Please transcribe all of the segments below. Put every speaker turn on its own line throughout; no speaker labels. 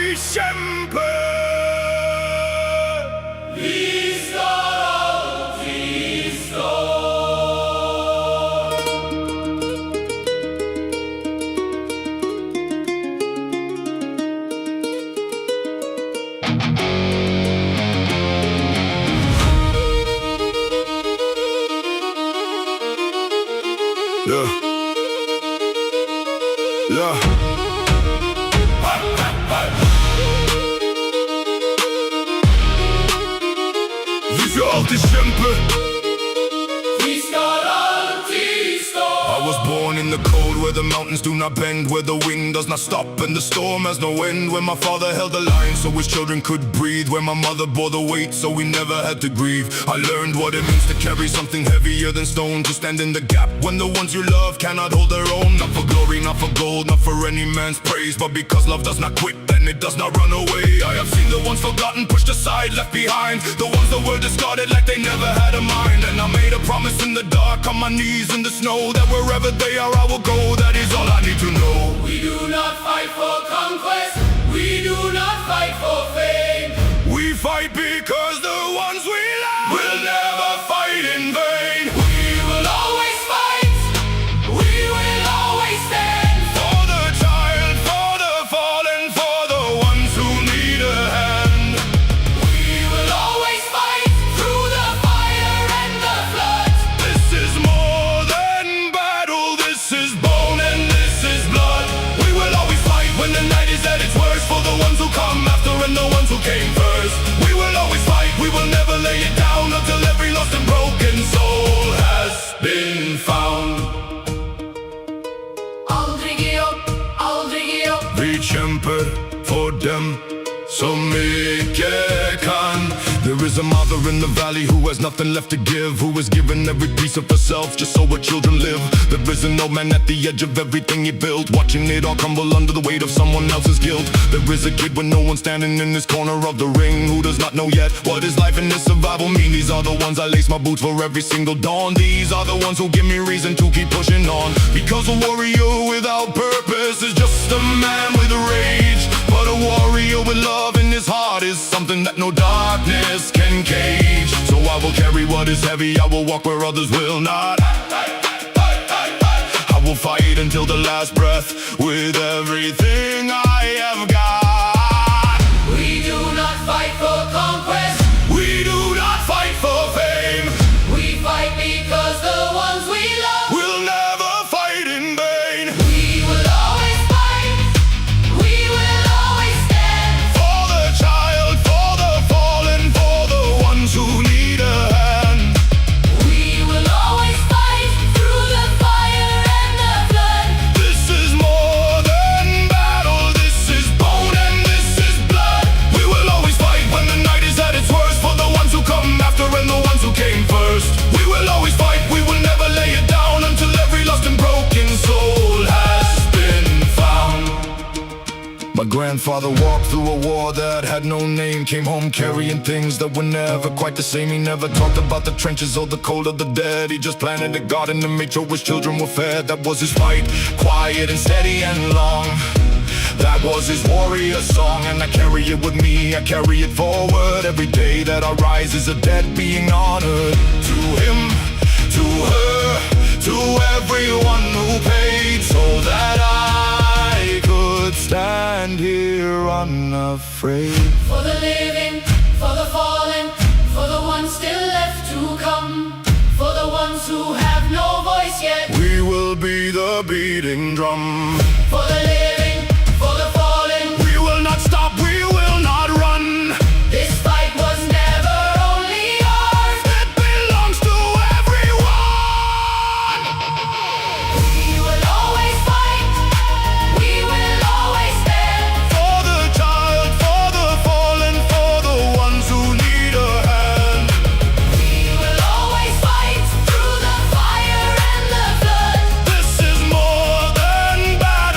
Vi kämpar.
Vi ska alltid stå.
Yeah. Yeah. Vi ska alltid kämpa.
Vi ska alltid stå.
I was born in the cold where the mountains do not bend, where the wind does not stop and the storm has no end, where my father held the line so his children could breathe, where my mother bore the weight so we never had to grieve. I learned what it means to carry something heavier than stone, to stand in the gap when the ones you love cannot hold their own. Not for glory, not for gold, not for any man's praise, but because love does not quit and it does not run away. I have seen the ones forgotten, pushed aside, left behind, the ones that were discarded like they never had a mind. And I made a promise in the dark, on my knees in the snow, that wherever they are I will go, that is all I need to know.
We do not fight for conquest, we do not fight for fame.
We fight because the ones we love will never fight in vain.
We will always fight, we will always stand.
For the child, for the fallen, for the ones who need a hand.
We will always fight through the fire and the flood.
This is more than battle, this is bone and this is blood. We will always fight when the night is at its worst, for the ones who come after and the ones who came first. We will always fight, we will never lay it down until every lost and broken soul has been found.
Aldrig ge upp, aldrig ge upp.
Vi kämpar för dem som mycket kan. There is a mother in the valley who has nothing left to give, who has given every piece of herself just so her children live. There is an old man at the edge of everything he built, watching it all crumble under the weight of someone else's guilt. There is a kid with no one standing in this corner of the ring, who does not know yet what his life and his survival mean. These are the ones I lace my boots for every single dawn. These are the ones who give me reason to keep pushing on. Because a warrior without purpose is just a man with rage, but a warrior with love in his heart is something that no darkness can cage. So I will carry what is heavy, I will walk where others will not. I will fight until the last breath with everything I have got.
We do not fight for conquest,
We do not fight for fame,
we fight because the ones we love
we'll never fight in vain.
we will always fight, we will always stand.
For the child, for the fallen, for the ones who need a hand.
We will always fight through the fire and the flood.
This is more than battle, this is bone and this is blood. We will always fight when the night is at its worst, for the ones who come after and the ones who came first. We will always fight, we will never lay it down until every lost and broken soul has been found. My grandfather walked through a war that had no name, came home carrying things that were never quite the same. He never talked about the trenches or the cold of the dead. He just planted a garden and made sure his children were fed. That was his fight, quiet and steady and long. That was his warrior song, and I carry it with me, I carry it forward. Every day that I rise is a debt being honored. To him, to her, to everyone who paid, so that I could stand here unafraid.
For the living, for the fallen, for the ones still left to come, for the ones who have no voice yet.
We will be the beating drum.
For the living, for the fallen,
We will not stop, we will not run.
this fight was never only ours.
It belongs to everyone.
We will always fight, we will always stand.
For the child, for the fallen, for the ones who need a hand.
We will always fight through the fire and the flood.
This is more than battle.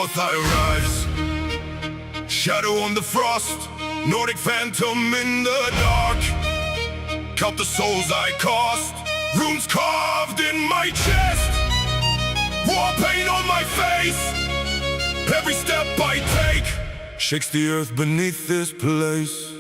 north I rise, shadow on the frost, Nordic Phantom in the dark. Count the souls I cost, runes carved in my chest, war paint on my face. Every step I take shakes the earth beneath this place.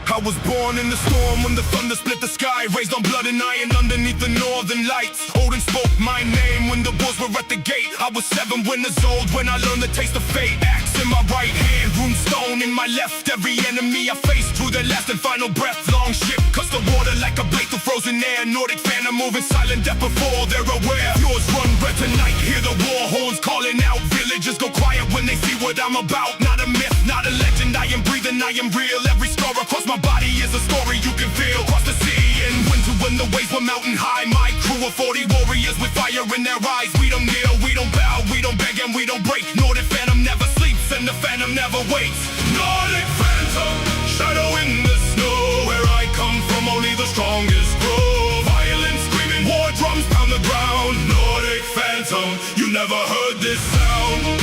I was born in the storm when the thunder split the sky, raised on blood and iron underneath the northern lights. Odin spoke my name when the bulls were at the gate. I was 7 winters old when I learned the taste of fate. Axe in my right hand, rune stone in my left. Every enemy I faced through their last and final breath. Long ship cuts the water like a blade through frozen air. Nordic Phantom moving silent death before they're aware. Yours run red tonight, hear the war horns calling out. Villagers go quiet when they see what I'm about. Not a myth, not a legend, I am breathing, I am real. Every scar across my body is a story you can feel. Across the sea in winter when the waves were mountain high. My crew of 40 warriors with fire in their eyes. We don't kneel, we don't bow, we don't beg and we don't break. Nordic Phantom never sleeps and the Phantom never waits. Nordic Phantom, shadow in the snow. Where I come from only the strongest grow. Violence screaming, war drums pound the ground. Nordic Phantom, you never heard this sound.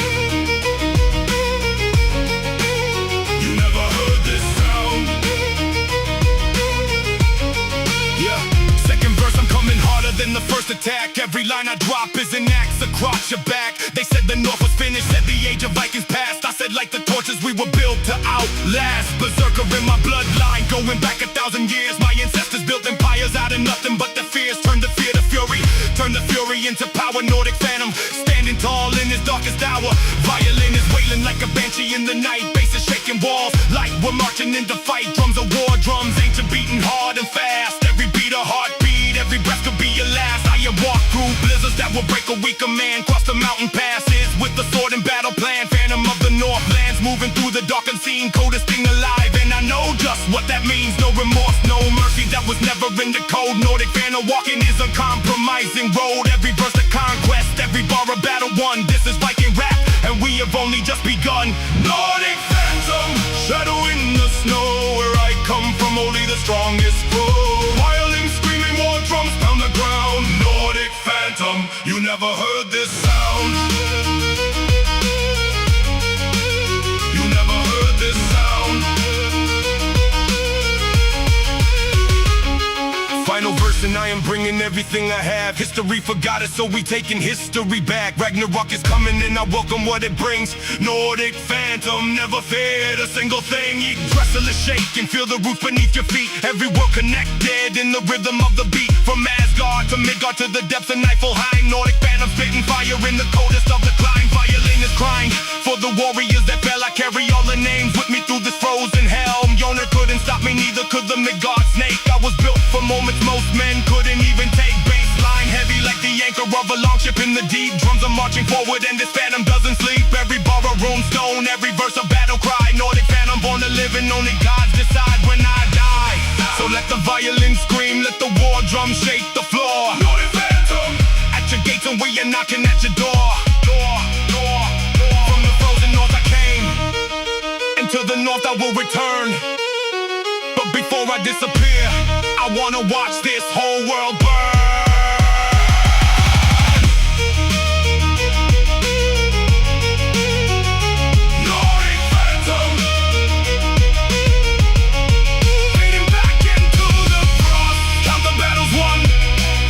Than the first attack. Every line I drop is an axe across your back. They said the North was finished, said the age of Vikings passed. I said like the torches we were built to outlast. Berserker in my bloodline, going back 1,000 years. My ancestors built empires out of nothing but the fears. Turned the fear to fury, turned the fury into power. Nordic Phantom, standing tall in his darkest hour. Violin is wailing like a banshee in the night. Bass is shaking walls, like we're marching into fight. Drums are war drums, ancient beating hard and fast. Every beat a heartbeat, every breath could be your last. I have walked through blizzards that will break a weaker man. Cross the mountain passes with the sword and battle plan. Phantom of the Northlands, moving through the dark unseen. Coldest thing alive, and I know just what that means. No remorse, no mercy, that was never in the code. Nordic Phantom walking his uncompromising road. Every verse a conquest, every bar a battle won. This is Viking rap, and we have only just begun. Nordic Phantom, shadow in the snow. Where I come from only the strongest grow. Violin screaming, war drums pound the ground. Nordic Phantom, you never heard this sound. You never heard this sound. Final verse and I am bringing everything I have. History forgot it, so we taking history back. Ragnarok is coming and I welcome what it brings. Nordic Phantom never feared a single thing. You wrestle a shake and feel the roots beneath your feet. Every world connected in the rhythm of the beat. From Asgard to Midgard to the depths of Niflheim. Nordic Phantom spitting fire in the coldest of the climb. Violin is crying for the warriors that fell. I carry all the names with me through this frozen hell. Mjolnir couldn't stop me, neither could the Midgard snake. I was built for moments most men couldn't even take. Baseline heavy like the anchor of a longship in the deep. Drums are marching forward and this Phantom doesn't sleep. Every bar a rune stone, every verse a battle cry. Nordic Phantom born to live and only gods decide when I die. So let the violin scream, let the war drum shake the floor. Nordic Phantom, at your gates and we are knocking at your door. From the frozen north I came, and to the north I will return. But before I disappear, I wanna watch this whole world burn. Nordic Phantom, fading back into the frost. Count the battles won,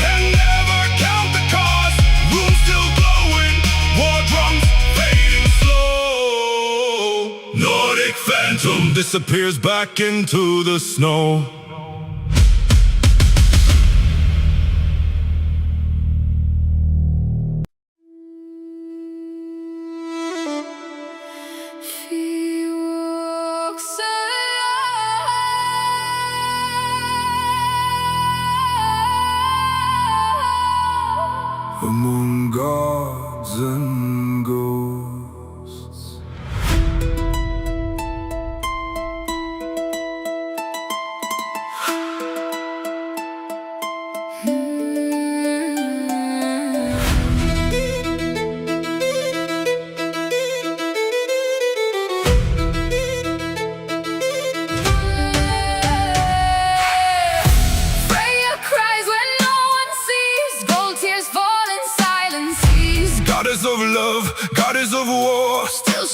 and never count the cost. Runes still glowing, war drums fading slow. Nordic Phantom disappears back into the snow.
Among gods and ghosts.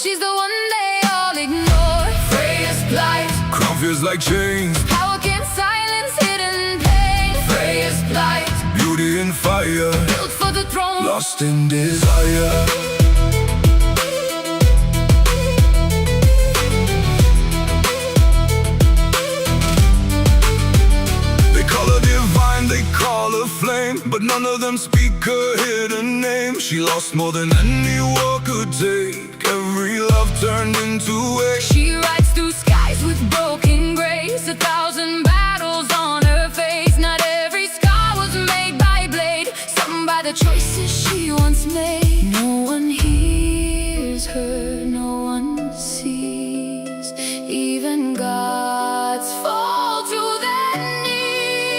she's the one they all ignore. Freya's plight,
Crown feels like chains,
power can silence hidden pain. Freya's plight,
beauty and fire,
built for the throne,
lost in desire. They call her flame, but none of them speak her hidden name. She lost more than any war could take. Every love turned into hate.
she rides through skies with broken grace. 1,000 battles on her face. Not every scar was made by blade, some by the choices she once made. No one hears her, no one sees. Even gods fall to their knees.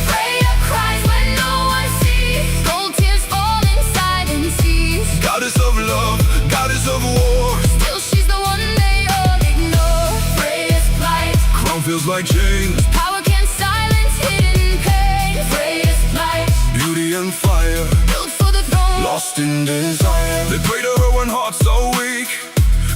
Freya cries when no one sees. Gold tears fall inside and seas.
Goddess of love, goddess of war,
Still she's the one they all ignore. Freya's plight,
crown feels like chains,
power can silence hidden pain. Freya's plight,
beauty and fire,
built for the throne,
lost in desire. They pray to her when hearts are weak,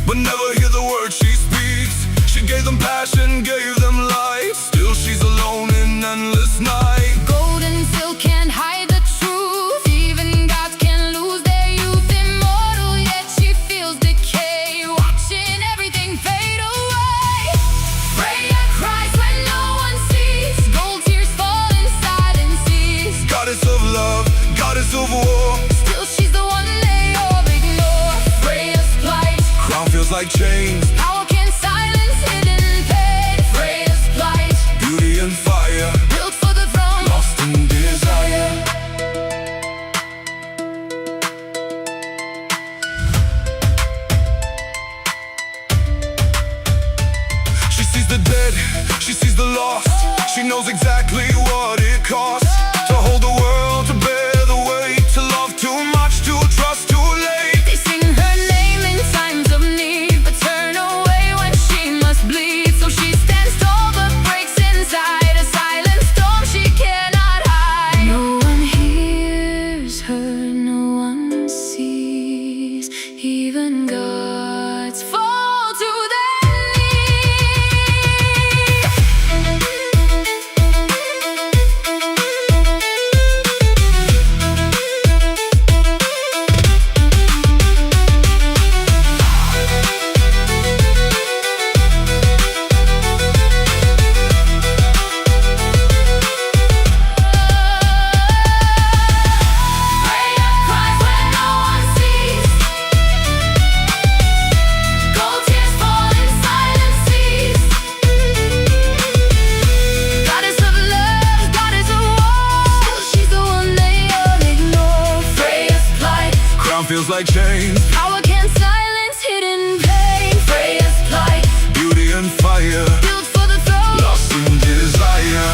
but never hear the words she speaks. She gave them passion, gave them life. Still she's alone in endless night.
gold and silk can't hide the truth. Even gods can lose their youth. Immortal, yet she feels decay, watching everything fade away. Freya cries when no one sees. Gold tears fall inside and seas.
Goddess of love, goddess of war,
Still she's the one they all ignore. Freya's plight,
crown feels like chains,
power can silence hidden pain. Freya's plight,
beauty and fire,
built for the throne,
lost in desire. She sees the dead, she sees the lost. She knows exactly what it costs to hold the world, to bear the weight, to love too much, to trust too late.
they sing her name in times of need, but turn away when she must bleed. So she stands tall but breaks inside, a silent storm she cannot hide. No one hears her, no one sees. Even gods fall to their knees. Freya cries when no one sees. Gold tears fall inside and seas. Goddess of love, goddess of war, Still she's the one they all ignore. Freya's plight,
Crown feels like chains,
power can silence hidden pain. Freya's plight,
beauty and fire,
built for the throne,
lost in desire.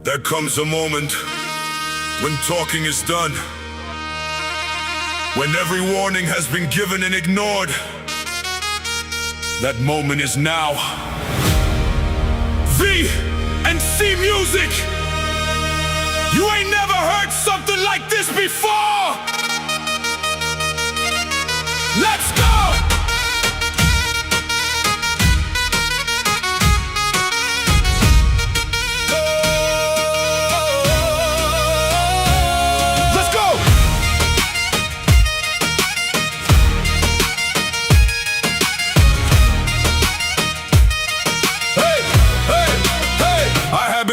There comes a moment when talking is done, when every warning has been given and ignored. That moment is now. VAndC music! You ain't never heard something like this before! Let's go!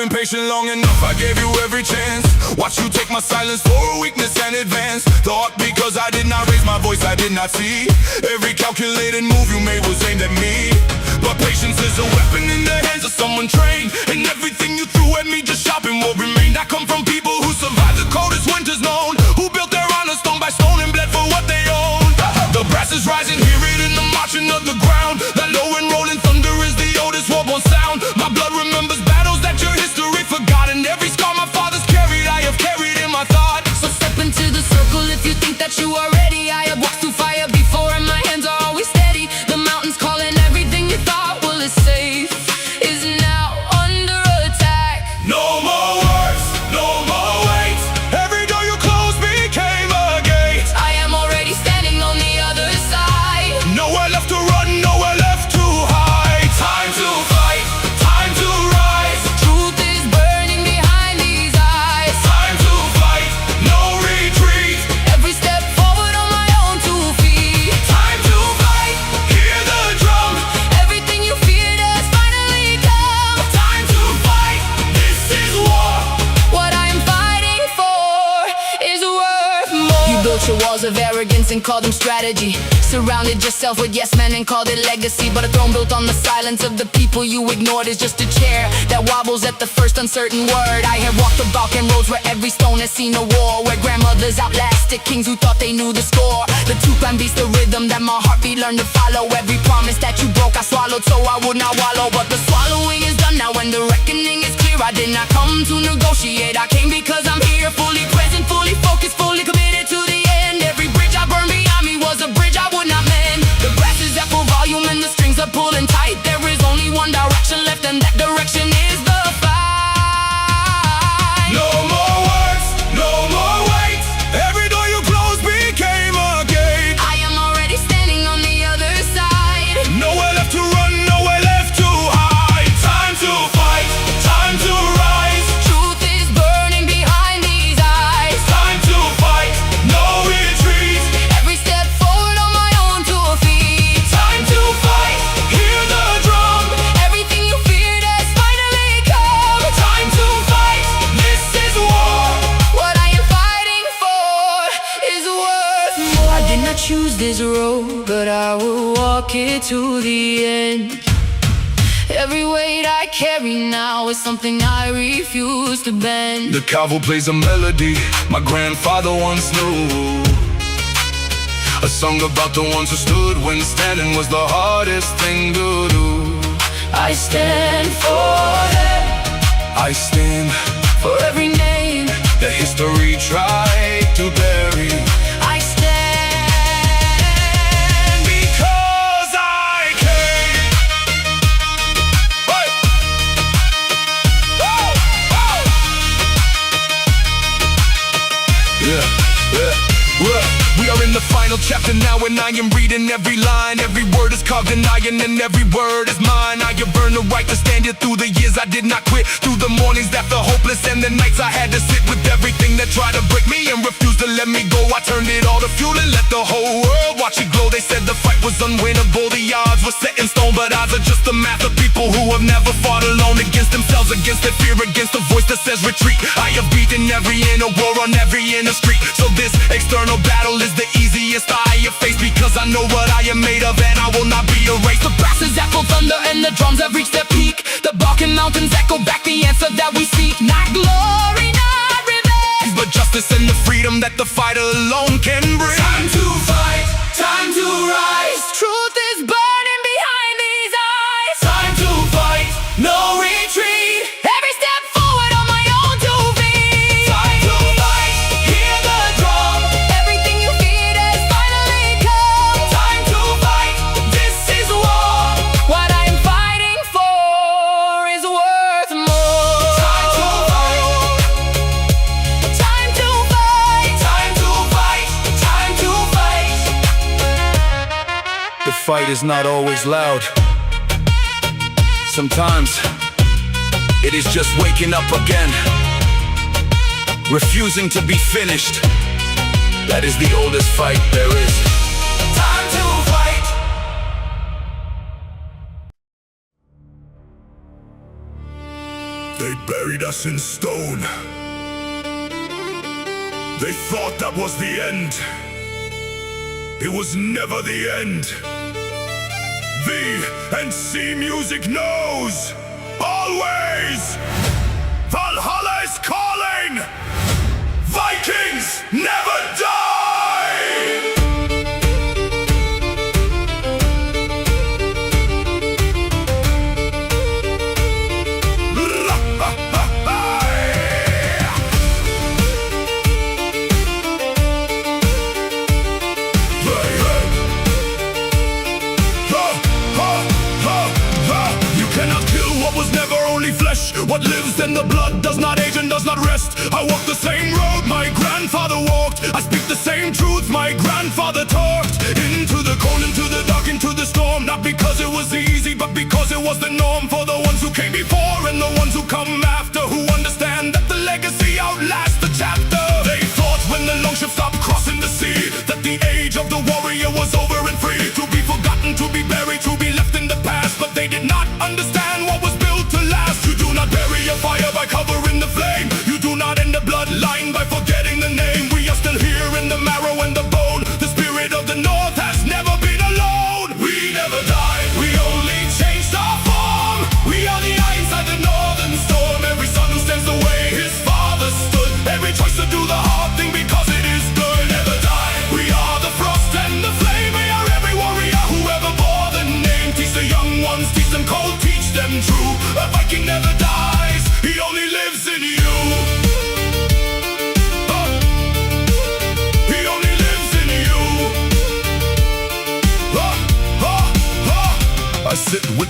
Patient long enough, I gave you every chance. Watch you take my silence for a weakness and advance. Thought because I did not raise my voice, I did not see. Every calculated move you made was aimed at me. But patience is a weapon in the hands of someone trained, and everything you threw at me just sharpened what remained. I come from people who survived the coldest winters known, who built their honor stone by stone and bled for what they own. The brass is rising, hear it in the marching of the ground. That low and rolling thunder is the oldest war-born sound. My
your walls of arrogance and call them strategy. Surrounded yourself with yes men and called it legacy. But a throne built on the silence of the people you ignored is just a chair that wobbles at the first uncertain word. I have walked the Balkan roads where every stone has seen a war, where grandmothers outlasted kings who thought they knew the score. The two clan beats the rhythm that my heartbeat learned to follow. Every promise that you broke I swallowed so I would not wallow. But the swallowing is done now and the reckoning is clear. I did not come to negotiate, I came because I'm here, fully present, fully focused, fully committed to the end. Every bridge I burned behind me was a bridge I would not mend. The brass is at full volume and the strings are pulling tight. There is only one direction left and that direction is the fight.
No more words, no more wait. Every door you closed became a gate.
I am already standing on the other side.
Nowhere left to run, nowhere left to hide. Time to fight, time to rise.
Truth is burning behind these eyes.
Time to fight, no retreat.
Every step forward on my own 2 feet.
Time to fight, hear the drum.
Everything you feared has finally come.
Time to fight, this is war.
What I am fighting for is worth more. I did not choose this road, but I will walk it to the end. Every weight I carry now is something I refuse to bend.
The caval plays a melody my grandfather once knew. A song about the ones who stood when standing was the hardest thing to do.
I stand for them,
I stand
for every name
that history tried to bury.
I stand
Because I can. Hey! Woo! Woo! Yeah, yeah. We are in the final chapter now and I am reading every line. Every word is carved in iron and every word is mine. I have earned the right to stand here through the years I did not quit. Through the mornings that felt hopeless and the nights I had to sit with everything that tried to break me and refused to let me go. I turned it all to fuel and let the whole world watch it glow. They said the fight was unwinnable, the odds were set in stone. But odds are just the math of people who have never fought alone. Against themselves, against their fear, against the voice that says retreat. I have beaten every inner war on every inner street. So this external battle is the easiest I have faced, because I know what I am made of and I will not be erased.
The brass is at full thunder and the drums have reached their peak. The Balkan mountains echo back the answer that we seek. Not glory, not revenge,
but justice and the freedom that the fighter alone can bring.
Time to fight, time to rise.
truth is burning behind these eyes.
Time to fight, no retreat.
Every step forward on my own 2 feet.
Time to fight, hear the drum.
Everything you feared has finally come.
Time to fight, this is war.
What I'm fighting for is worth more.
Time to fight,
Time to fight.
time to fight, time to fight.
The fight is not always loud. Sometimes it is just waking up again, refusing to be finished. That is the oldest fight there is.
Time to fight.
They buried us in stone. They thought that was the end. It was never the end. VAndC music knows always. Valhalla is calling. Vikings never die. What lives in the blood does not age and does not rest. I walk the same road my grandfather walked. I speak the same truths my grandfather talked. Into the cold, into the dark, into the storm. Not because it was easy, but because it was the norm. For the ones who came before and the ones who come after, who understand that the legacy outlasts the chapter. They thought when the longship stopped crossing the sea, that the age of the warrior was over and free. To be forgotten, to be buried, to be left in the past. But they did not understand what was built to last. You do not bury a fire by covering the flame. You do not end the bloodline by forgetting the name. We are still here in the marrow and the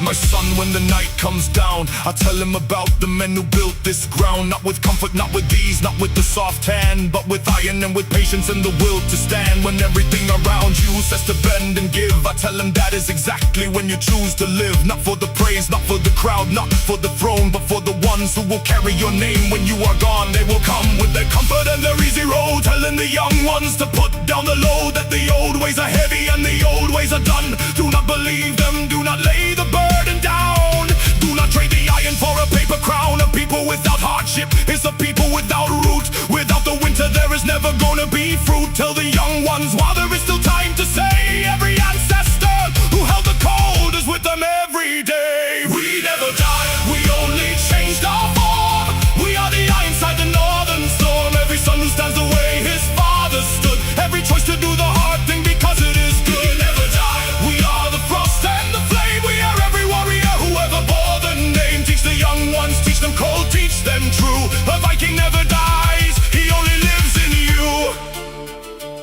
My son, when the night comes down, I tell him about the men who built this ground. Not with comfort, not with ease, not with the soft hand, but with iron and with patience and the will to stand. When everything around you says to bend and give, I tell him that is exactly when you choose to live. Not for the praise, not for the crowd, not for the throne, but for the ones who will carry your name. When you are gone, they will come with their comfort and their easy road, telling the young ones to put down the load, that the old ways are heavy and the old ways are done. Do not believe them, do not lay the burden down. Do not trade the iron for a paper crown. A people without hardship is a people without root. Without the winter there is never gonna be fruit. Tell the young ones while there is still time to say, every ancestor who held the cold is with them every day. We never died, we only changed our form. We are the Ironside, the northern storm. Every son who stands the way his father stood. Every choice to do the hard thing because it is good. We never died, we are the frost and the flame. We are every warrior who ever bore the name. Teach the young ones, teach them cold, teach them true. A Viking never dies, he only lives in you.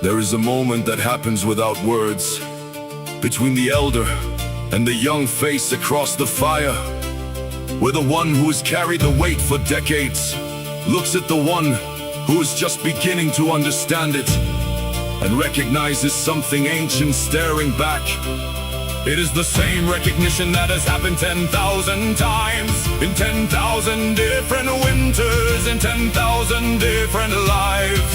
There is a moment that happens without words, between the elder and the young face across the fire, where the one who has carried the weight for decades looks at the one who is just beginning to understand it, and recognizes something ancient staring back. It is the same recognition that has happened 10,000 times, in 10,000 different winters, in 10,000 different lives.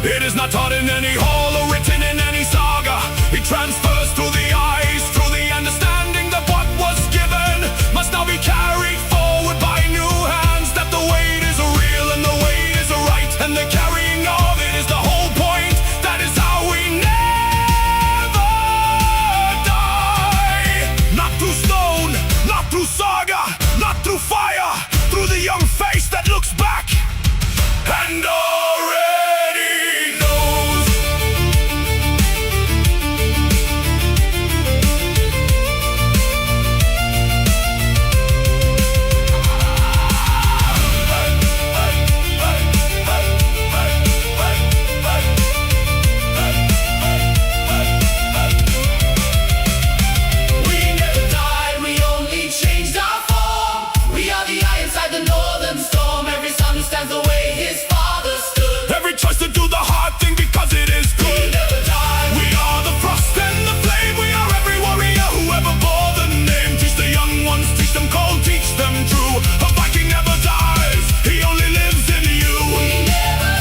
It is not taught in any hall or written in any saga. It transfers through the eyes, through the understanding that what was given must now be carried forward by new hands. That the weight is real and the weight is right, and the carrying of it is the whole point. That is how we never die. Not through stone, not through saga, not through fire, through the young face that looks back and already knows.
We never died, we only changed our form. We are the Ironside, the northern storm. Every son who stands the way his father stood.
Every choice to do the hard thing because it is
We
good.
never died,
We are the frost and the flame. We are every warrior who ever bore the name. Teach the young ones, teach them cold, teach them true. A Viking never dies, he only lives in you.
we never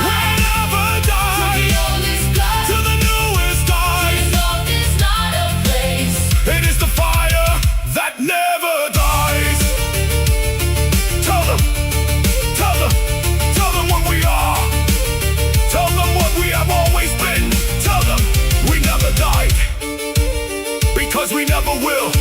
We
died.
never die
The oldest blood,
to the newest eyes.
his oath is not a place.
It is the fire that never dies. Tell them, tell them, tell them what we are. Tell them what we have always been. Tell them we never died, because we never will.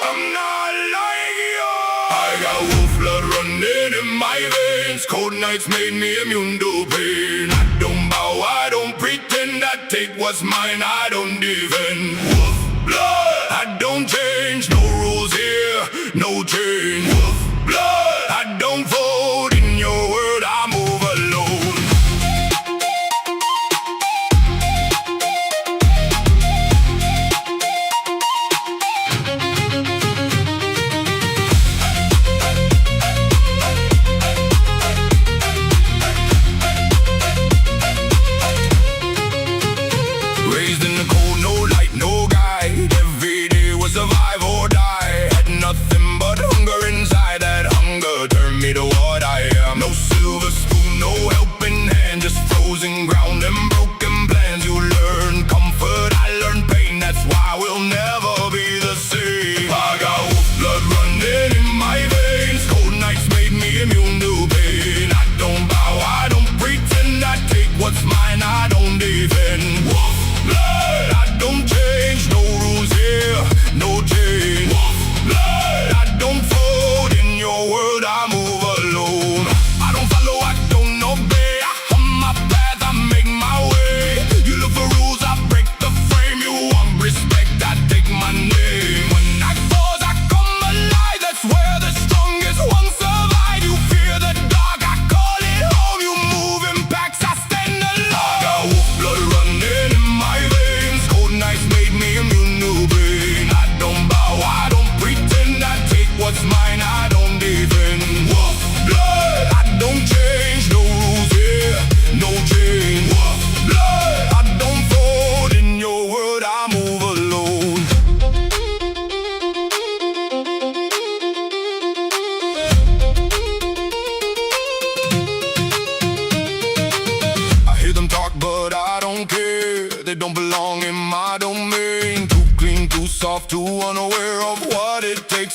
I'm not like you. I got wolf blood running in my veins. Cold nights made me immune to pain. I don't bow, I don't pretend. I take what's mine, I don't defend. Wolf blood, I don't change. No rules here, no change. Wolf blood, I don't vote. In your word, I move alone. Raised in the cold, no light, no guide. Every day was survive or die. Had nothing but hunger inside.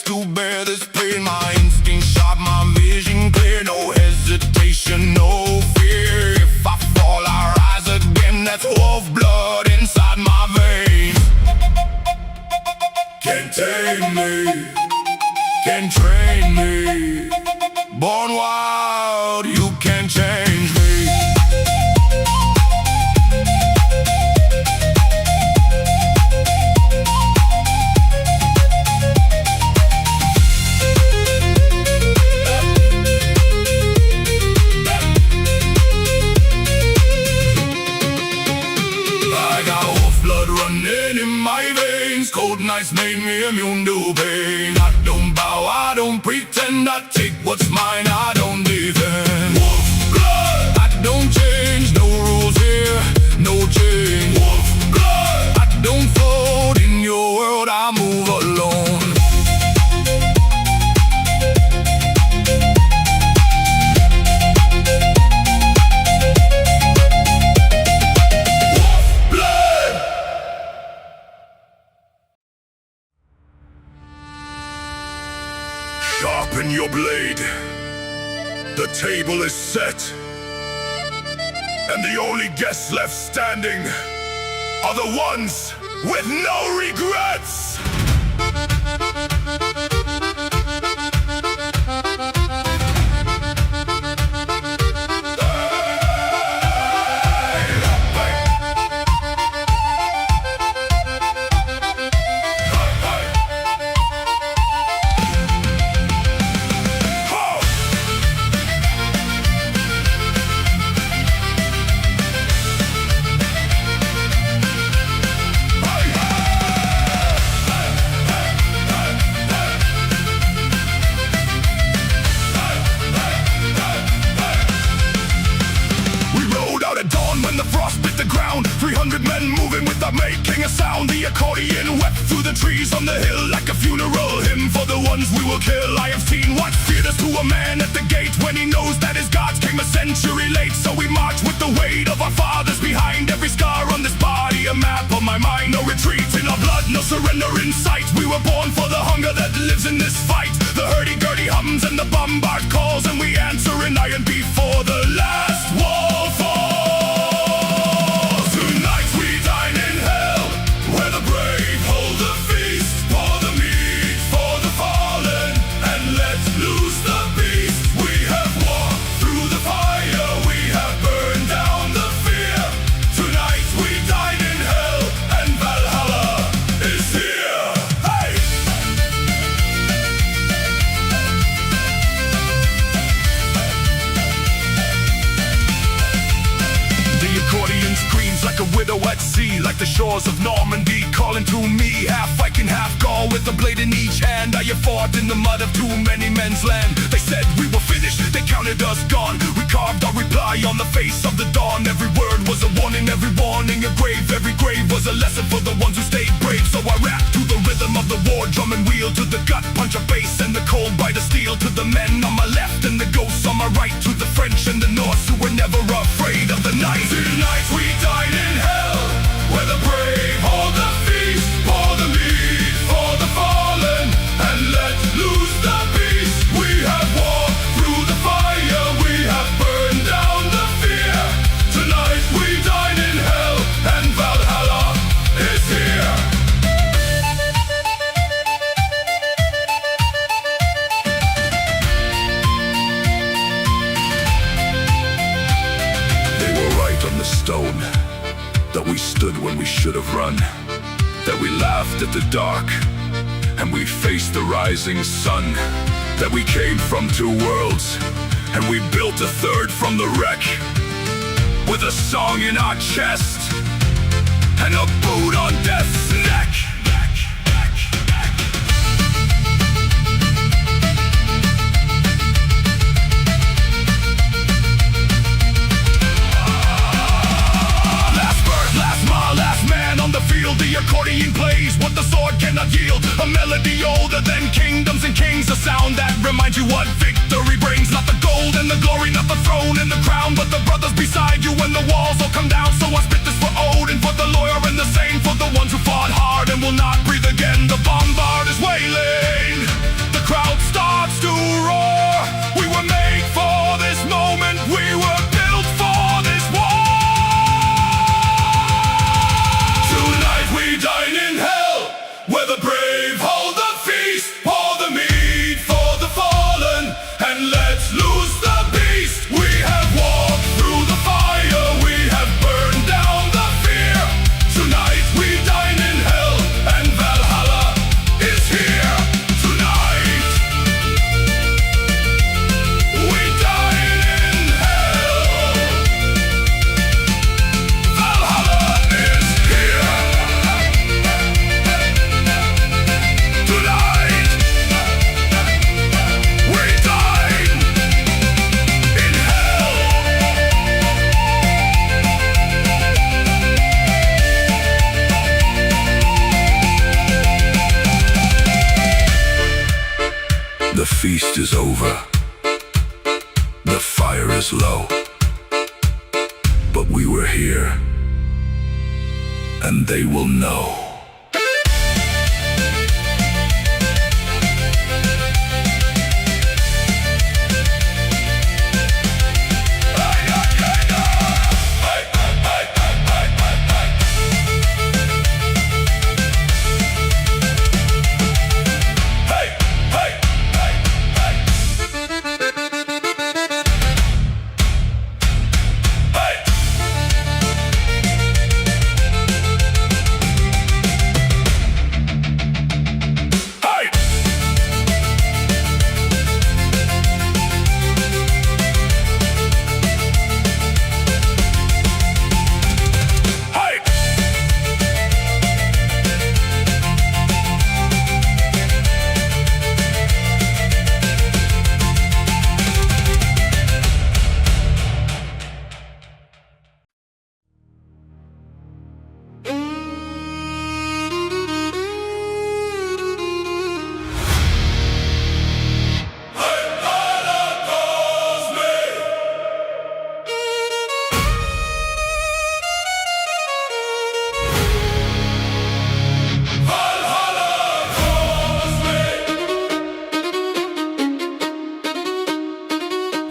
to bear this pain. My instinct sharp, my vision clear. No hesitation, no fear. If I fall, I rise again. That's wolf blood inside my veins. Can't tame me, can't train me. Born wild, you can't change me. Cold nights made me immune to pain. I don't bow, I don't pretend. I take what's mine, I don't defend. Wolf blood, I don't change. No rules here, no change. Wolf blood, I don't fold in your world, I move alone. Sharpen your blade. The table is set, and the only guests left standing are the ones with no regrets. Making a sound, the accordion wept through the trees on the hill like a funeral hymn for the ones we will kill. I have seen what fear does to a man at the gate when he knows that his gods came a century late. So we march with the weight of our fathers behind every scar on this body, a map of my mind. No retreat in our blood, no surrender in sight. We were born for the hunger that lives in this fight. The hurdy-gurdy hums and the bombard calls, and we answer in iron before the last wall falls. At sea, like the shores of Normandy, calling to me, half Viking, half Gaul, with a blade in each hand. I have fought in the mud of too many men's land. They said we were finished, they counted us gone. We carved our reply on the face of the dawn. Every word was a warning, every warning a grave. Every grave was a lesson for the ones who stayed brave. So I rap to the rhythm of the war drum and wheel, to the gut punch of bass and the cold bite of steel. To the men on my left and the ghosts on my right, to the French and the Norse who were never afraid of the night. Tonight we dine in hell, where the brave hold the feast, pour the mead for the fallen, and let loose the beast. We have walked through the fire, we have burned down the fear. Tonight we dine in hell, and Valhalla is here. They were right on the stone, that we stood when we should have run, that we laughed at the dark, and we faced the rising sun, that we came from two worlds, and we built a third from the wreck, with a song in our chest, and a boot on death's neck. The accordion plays what the sword cannot yield, a melody older than kingdoms and kings, a sound that reminds you what victory brings. Not the gold and the glory, not the throne and the crown, but the brothers beside you when the walls all come down. So I spit this for Odin, for the lawyer and the saint, for the ones who fought hard and will not breathe again. The bombard is wailing. The feast is over. The fire is low. But we were here, and they will know.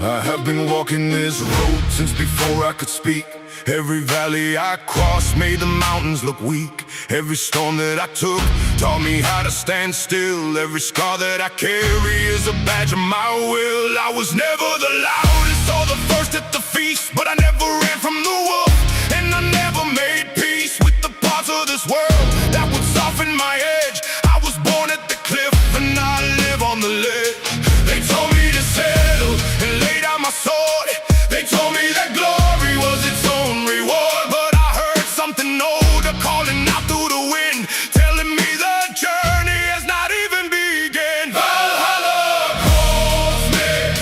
I have been walking this road since before I could speak. Every valley I crossed made the mountains look weak. Every storm that I took taught me how to stand still. Every scar that I carry is a badge of my will. I was never the loudest or the first at the feast, but I never ran from the wolf, and I never made peace with the parts of this world that would soften my edge. I was born at the cliff and I live on the ledge. They told me to settle and lay down my sword. They told me that glory was its own reward, but I heard something older calling out through the wind, telling me the journey has not even begun. Valhalla calls me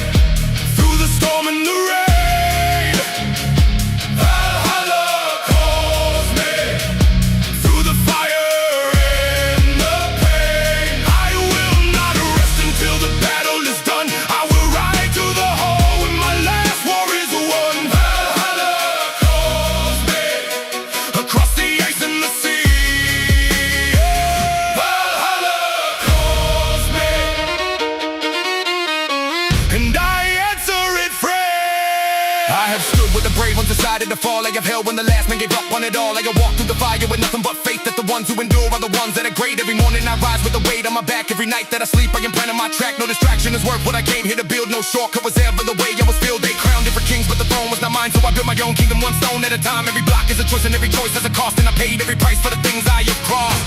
through the storm and the rain. Valhalla calls me through the fire and the pain. I will not rest until the battle is done. I will ride to the hall when my last war is won. Valhalla calls me across the ice and the sea. Valhalla calls me, and I answer it free. I have stood with the brave ones decided to fall. I have held when the last man gave up on it all. I have walked through the fire with nothing but faith that the ones who endure are the ones that are great. Every morning I rise with the weight on my back. Every night that I sleep I am planning my track. No distraction is worth what I came here to build. No shortcut was ever the way I was built. They crowned different kings but the throne was not mine, so I built my own kingdom one stone at a time. Every block is a choice and every choice has a cost, and I paid every price for the things I have crossed.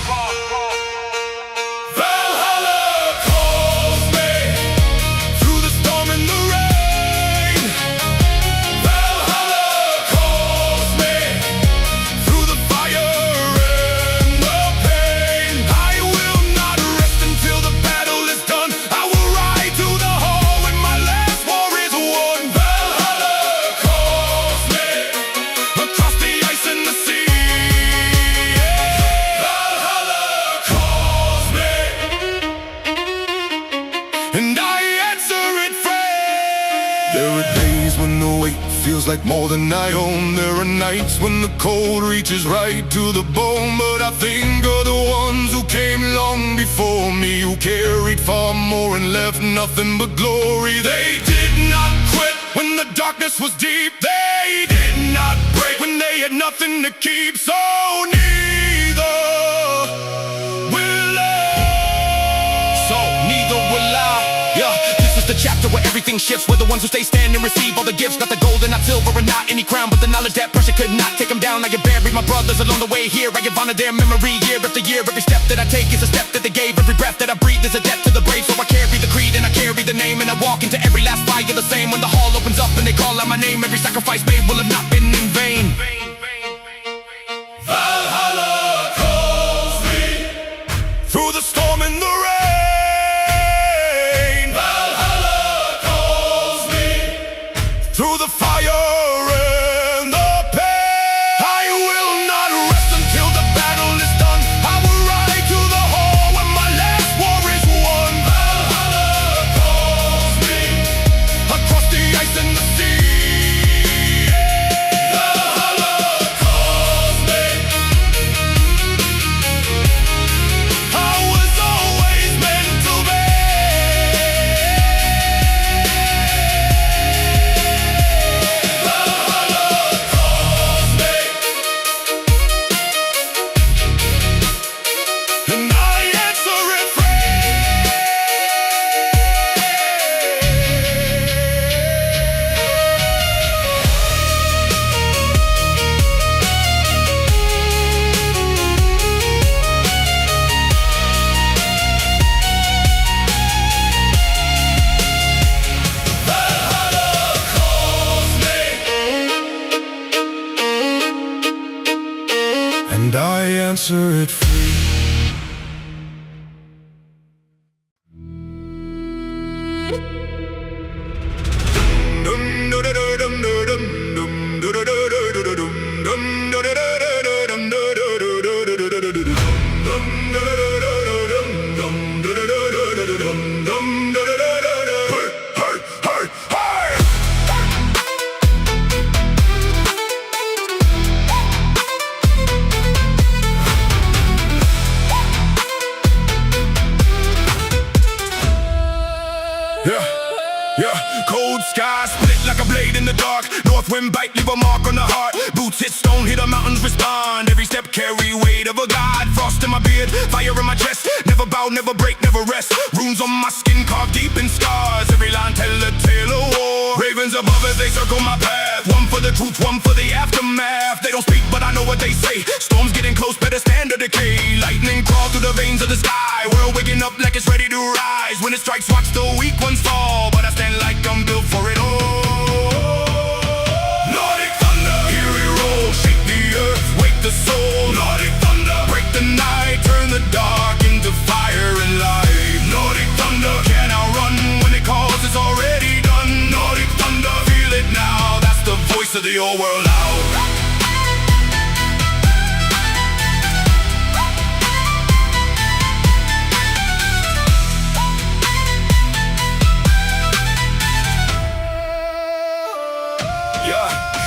Valhalla calls me through the storm and the rain. Valhalla calls me through the fire and the pain. I will not rest until the battle is done. I will ride to the hall when my last war is won. Valhalla calls me across the ice and the sea. Valhalla calls me, and I answer it free. There are days when the weight feels like more than I own. There are nights when the cold reaches right to the bone. But I think of the ones who came long before me, who carried far more and left nothing but glory. They did not quit when the darkness was deep. They did not break when they had nothing to keep. So neither will I. So neither will I. Yeah, this is the chapter where everything shifts, where the ones who stay stand and receive all the gifts, not the gold and not silver and not any crown, but the knowledge that pressure could not take them down. I have buried my brothers along the way here. I have honored their memory year after year. Every step that I take is a step that they gave. Every breath that I breathe is a debt to the brave. So I carry the creed and I carry the name, and I walk into every last fire the same. When the hall opens up and they call out my name, every sacrifice made will have not been in vain. Valhalla calls me through the storm and the rain. Valhalla calls me through the fire and the pain. I will not rest until the battle is done. I will ride to the hall when my last war is won. Valhalla calls Cold sky split like a blade in the dark. North wind bite, leave a mark on the heart. Boots hit stone, hit the mountains respond. Every step carry weight of a god. Frost in my beard, fire in my chest. Never bow, never break, never rest. Runes on my skin carved deep in scars. Every line tell a tale of war. Ravens above it, they circle my path. One for the truth, one for the aftermath. They don't speak, but I know what they say. Storms getting close, better stand or decay. Lightning crawl through the veins of the sky. World waking up like it's ready to rise. When it strikes, watch the weak ones fall. But I stand like I'm built for it all. Nordic Thunder, hear it roll. Shake the earth, wake the soul. Nordic Thunder, break the night. Turn the dark into fire and light. Nordic Thunder, can't outrun. When it calls, it's already done. Nordic Thunder, feel it now. That's the voice of the old world out.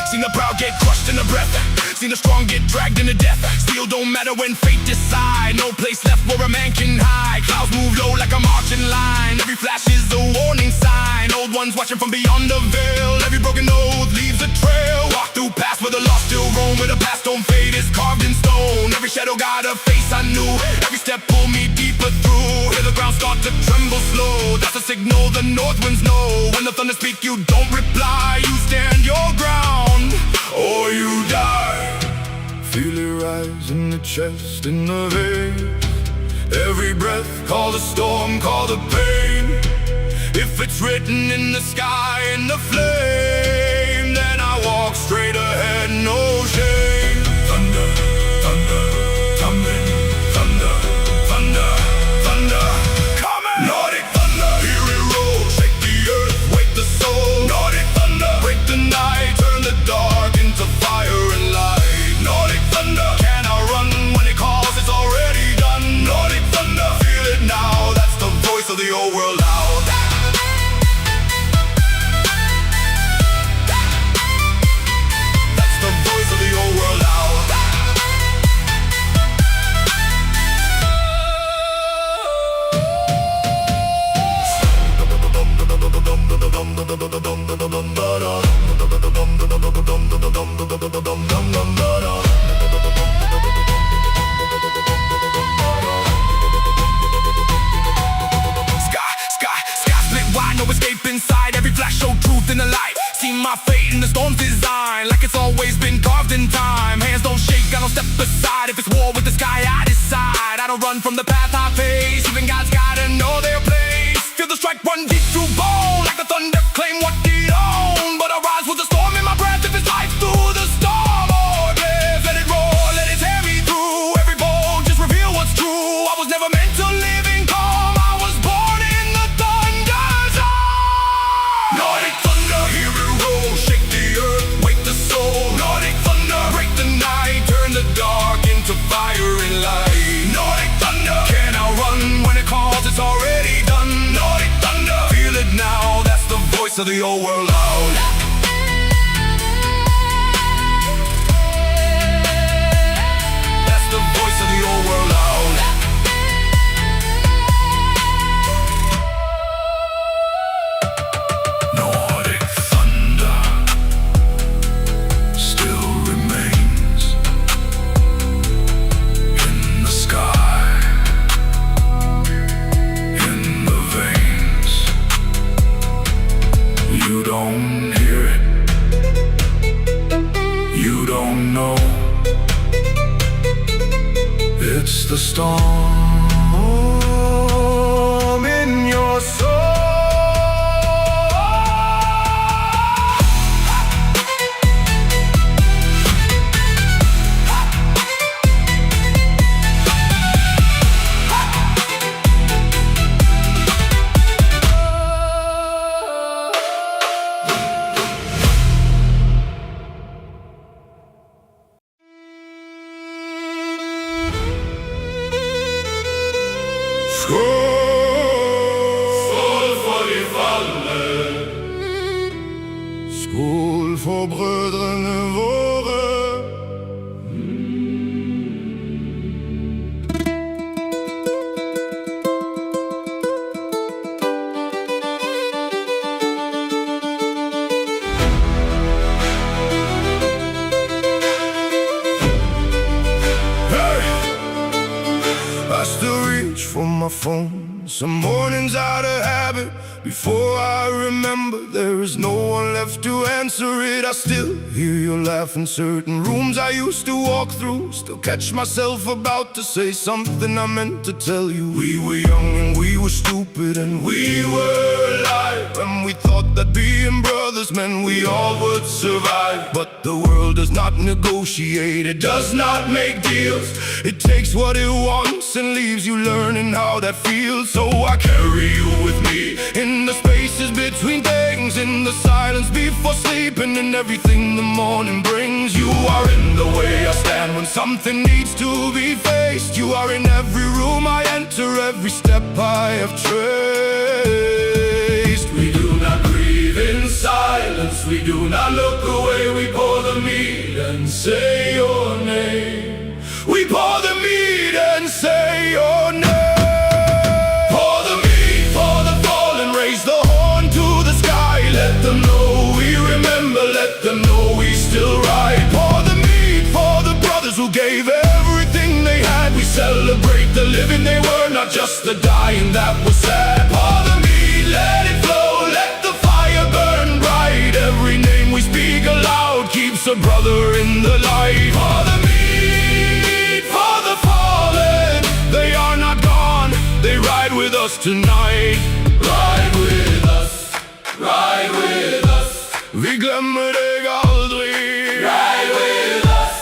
Seen the proud get crushed in the breath. Seen the strong get dragged into death. Steel don't matter when fate decide. No place left where a man can hide. Clouds move low like a marching line. Every flash is a warning sign. Old ones watching from beyond the veil. Every broken oath leaves a trail. Walk through paths where the lost still roam. Where the past don't fade is carved in stone. Every shadow got a face I knew. Every step pulled me deeper through. Hear the ground start to tremble slow. That's a signal the north winds know. When the thunder speak you don't reply. You stand your ground or you die. Feel it rise in the chest, in the veins. Every breath, call the storm, call the pain. If it's written in the sky, in the flame, then I walk straight ahead, no shame. Thunder, thunder, tumbling, thunder, thunder, thunder, coming. Nordic Thunder, hear it roll, shake the earth, wake the soul. Nordic Thunder, break the night, turn the dark into fire and light. Nordic Thunder, can I run when it calls? It's already done. Nordic Thunder, feel it now. That's the voice of the old world loud. That's the voice of the old world loud. Sky split wide, no escape inside. Every flash show truth in the light. See my fate in the storm's design, like it's always been carved in time. Hands don't shake, I don't step aside. If it's war with the sky, I decide. I don't run from the path I face. Even God's gotta know their place. Feel the strike run deep through bone, like the thunder claim what it own. But I rise with the storm in my breath. If it's life through the storm or death, let it roar, let it tear me through. Every bolt just reveal what's true. I was never meant to live in calm. I was born in the thunder's arm. Nordic Thunder, hear it roll, shake the earth, wake the soul. Nordic Thunder, break the night, turn the dark into fire and light. Nordic Thunder, can I run when it calls? It's already done. Nordic Thunder, feel it now. That's the voice of the old world loud. That's the voice of the old world loud. Nordic Thunder still remains in the sky, in the veins. You don't hear it, you don't know. It's the storm in your soul.
alle.
Skål for brødrene våre. I still reach for my phone, some mornings out of habit. Before I remember, there is no one left to answer it. I still hear your laugh in certain rooms I used to walk through. Still catch myself about to say something I meant to tell you. We were young and we were stupid and we were alive, and we thought that being brothers meant we all would survive. But the world does not negotiate, it does not make deals. It takes what it wants and leaves you learning how that feels. So I carry you with me in the spaces between things, in the silence before sleeping, and everything the morning brings. You are in the way I stand when something needs to be faced. You are in every room I enter, every step I have traced.
We do not grieve in silence, we do not look away. We pour the mead and say your name.
We pour the mead and say your name.
Pour the mead for the fallen, raise the horn to the sky. Let them know we remember, let them know we still ride.
Pour the mead for the brothers who gave everything they had.
We celebrate the living, they were not just the dying that was sad.
Pour the mead, let it flow, let the fire burn bright. Every name we speak aloud keeps a brother in the light. Pour the mead for the fallen, they are not gone, they ride with us tonight.
Ride with us, ride with us.
Vi glemmer deg aldri.
Ride with us,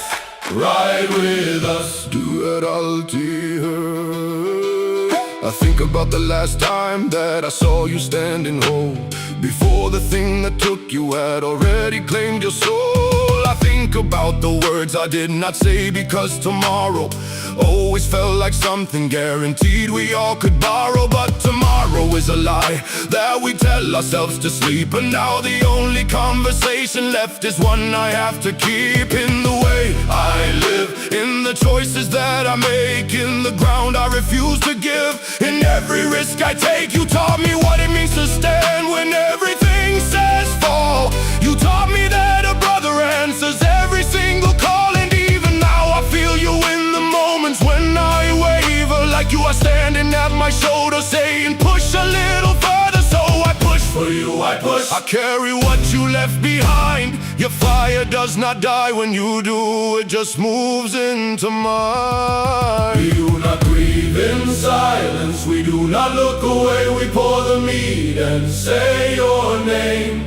ride with us.
Du alltid her. I think about the last time that I saw you standing whole, before the thing that took you had already claimed your soul. I think about the words I did not say, because tomorrow always felt like something guaranteed we all could borrow. But tomorrow is a lie that we tell ourselves to sleep, and now the only conversation left is one I have to keep. In the way I live, in the choices that I make, in the ground I refuse to give, in every risk I take. You taught me what it means to stand when everything says fall. You taught me that a brother answers every single call, and even now I feel you in the moments when I waver, like you are standing at my shoulder saying push a little further. So I push
For you I push.
I carry what you left behind. Your fire does not die when you do, it just moves into mine.
We do not grieve in silence, we do not look away. We pour the mead and say your name.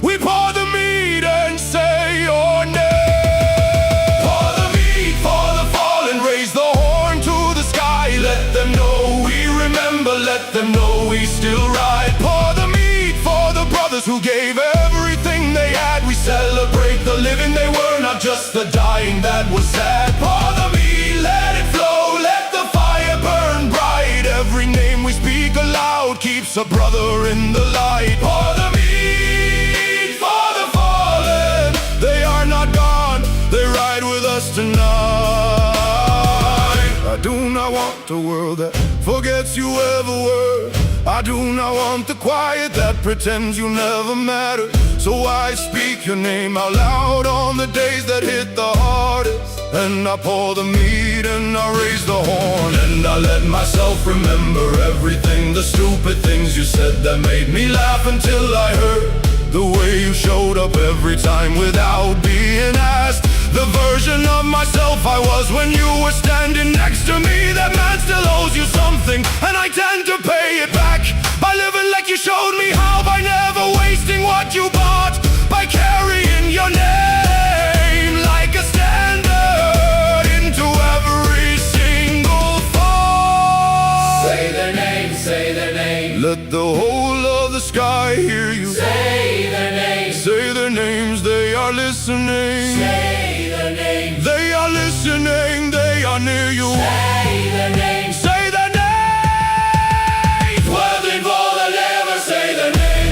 We pour the mead and say your name.
Pour the mead for the fallen,
Raise the horn to the sky.
let them know we remember, let them know we still ride.
Pour the mead for the brothers who gave everything they had. We
Celebrate the living, they were not just the dying that was sad.
pour the mead, let it flow, let the fire burn bright. Every name we speak aloud keeps a brother in the light. Pour the mead for the fallen, they are not gone, they ride with us tonight. I do not want a world that forgets you ever were. I do not want the quiet that pretends you never mattered. So I speak your name out loud on the days that hit the hardest, and I pour the mead and I raise the horn,
And I let myself remember everything, the stupid things you said that made me laugh until I heard
the way you showed up every time without being asked. The version of myself I was when you were standing next to me. That man still owes you something, and I tend to pay it back by living like you showed me how, by never wasting what you bought, by carrying your name like a standard into every single fall.
Say their name, say their name.
Let the whole of the sky hear you.
Say their name.
Say their names, they are listening.
Say their name.
They are listening, they are near you.
Say their name.
Say their name.
World involved, I never say their name.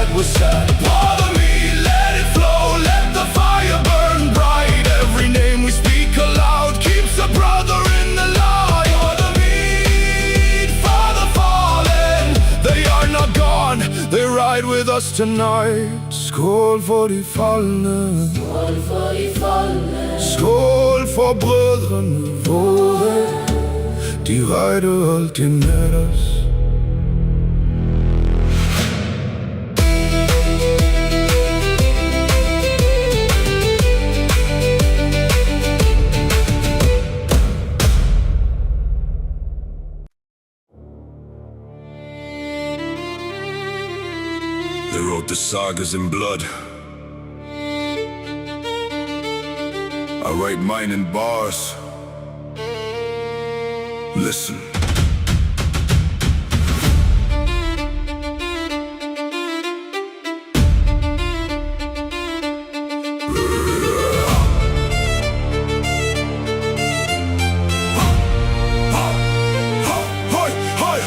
that was sad. Pour the mead, let it flow, let the fire burn bright. Every name we speak aloud keeps a brother in the light. Pour the mead for the fallen, they are not gone, they ride with us tonight. Skål for de falne,
Skål for de falne,
skål for brødrene våre. De rider alltid med os.
They wrote the sagas in blood. I write mine in bars. Listen.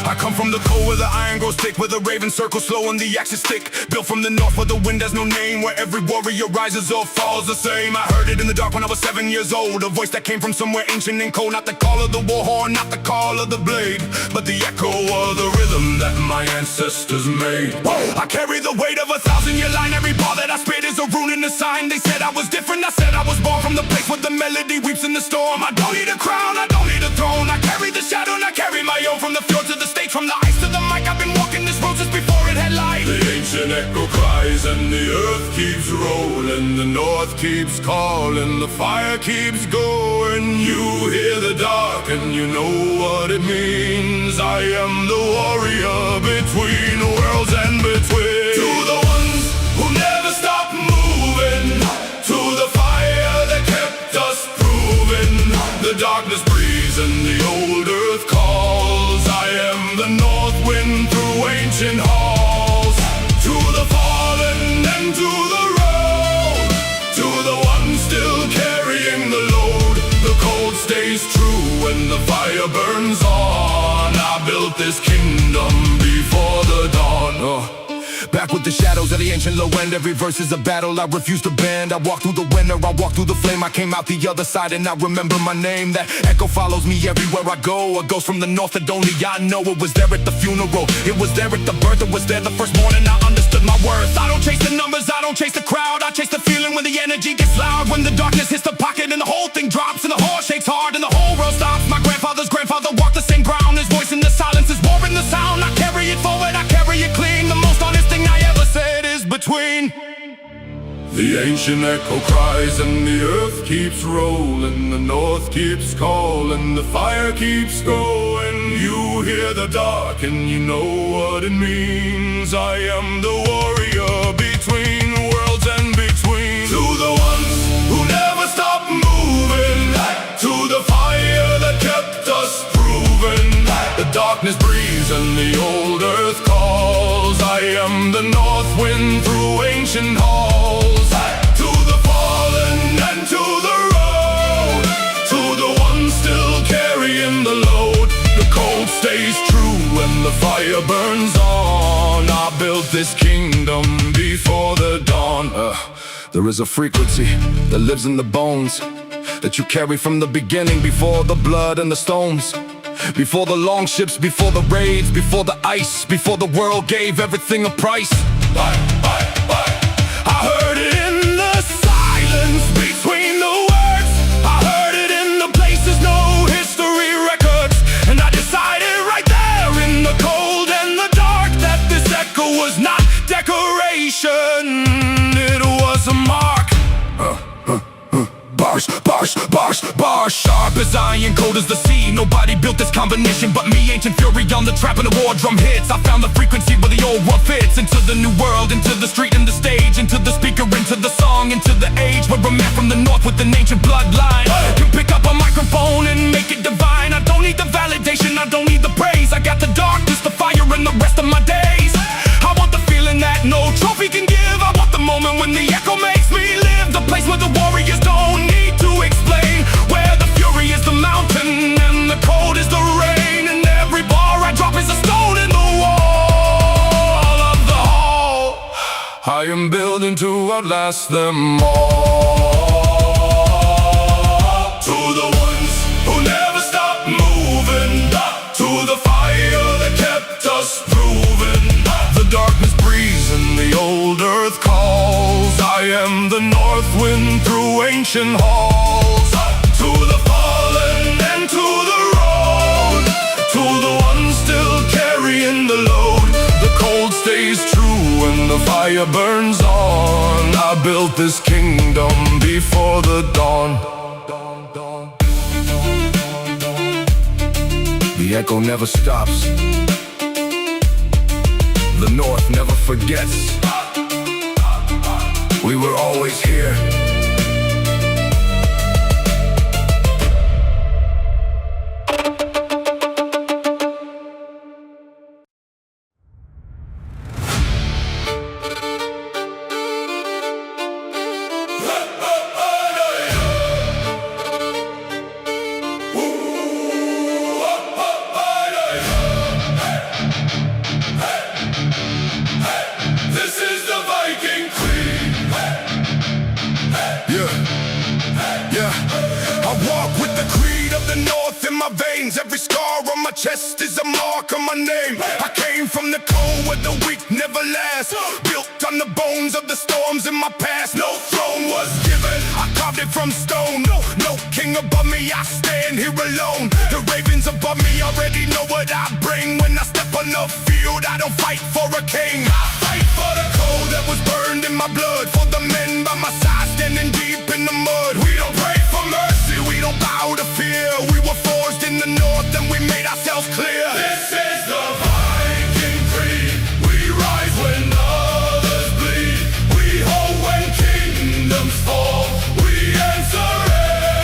I come from the cold where the iron grows thick, where the raven circles slow and the axe is thick. Built from the north where the wind has no name, where every warrior rises or falls the same. I heard it in the dark when I was 7 years old, a voice that came from somewhere ancient and cold. Not the call of the war horn, not the call of the blade, but the echo of the rhythm that my ancestors made. I carry the weight of a 1,000-year line. Every bar that I spit is a rune and a sign. They said I was different, I said I was born from the place where the melody weeps in the storm. I don't need a crown, I don't need a throne. I carry the shadow and I carry my own. From the fjord to the stage, from the ice to the mic, I've been walking this road since before it had light.
The ancient echo cries and the earth keeps rolling. The north keeps calling, the fire keeps going. You hear the dark and you know what it means. I am the warrior between worlds and between. To the ones who never stop moving, to the fire that kept us proving. The darkness breathes and the old earth calls. I am the north wind through ancient halls. To the fallen and to the road, to the ones still carrying the load. The cold stays true when the fire burns on. I built this kingdom before the dawn.
Back with the shadows of the ancient low end. Every verse is a battle, I refuse to bend. I walk through the winter, I walk through the flame. I came out the other side and I remember my name. That echo follows me everywhere I go. A ghost from the north that only I know. It was there at the funeral, it was there at the birth. It was there the first morning I understood my worth. I don't chase the numbers, I don't chase the crowd. I chase the feeling when the energy gets loud. When the darkness hits the pocket and the whole thing drops. And the horse shakes hard and the whole world stops. My grandfather's grandfather walked the same ground. His voice in the silence is war in the sound. I carry it forward, I carry it clean. The most honest thing I ever said is between.
The ancient echo cries and the earth keeps rolling. The north keeps calling, the fire keeps going. You hear the dark and you know what it means. I am the warrior between worlds and between. To the ones who never stop moving, to the fire that kept us proven. The darkness breathes and the old earth calls. I am the north wind through ancient halls. To the fallen and to the road, to the ones still carrying the load. The cold stays true when the fire burns on. I built this kingdom before the dawn.
There is a frequency that lives in the bones that you carry from the beginning. Before the blood and the stones, before the long ships, before the raids, before the ice, before the world gave everything a price.
Bye, bye, bye. I heard it in the silence between the words. I heard it in the places no history records. And I decided right there in the cold and the dark that this echo was not decoration, it was a mark.
Bars, bars, bars, bars, sharp as iron, cold as the sea. Nobody built this combination but me. Ancient fury on the trap and the war drum hits. I found the frequency where the old world fits. Into the new world, into the street and the stage, into the speaker, into the song, into the age. Where a man from the north with an ancient bloodline can pick up a microphone and make it divine. I don't need the validation, I don't need the praise. I got the darkness, the fire, and the rest of my days. I want the feeling that no trophy can give. I want the moment when the echo makes me live. The place where the warriors don't need to explain. Where the fury is the mountain and the cold is the rain. And every bar I drop is a stone in the wall of the hall. I am building to outlast them all. To the ones who never stop moving, to the fire that kept us proving. The darkness breathes and the old earth calls. I am the north wind through ancient halls. To the fallen and to the road, to the ones still carrying the load. The cold stays true and the fire burns on. I built this kingdom before the dawn. The echo never stops. The north never forgets. We were always here.
This is the Viking Creed.
Yeah, I walk with the creed of the north in my veins. Every scar on my chest is a mark of my name. I came from the cold where the weak never last. Built on the bones of the storms in my past. No throne was given, I carved it from stone. No king above me, I stand here alone. The ravens above me already know what I bring. When I step on the field, I don't fight for a king. I fight for the cold that was burned in my blood. For the men by my side standing deep in the mud. We don't pray for mercy, we don't bow to fear. We were forged in the north and we made ourselves clear.
This is the Viking Creed. We rise when others bleed. We hold when kingdoms fall. We answer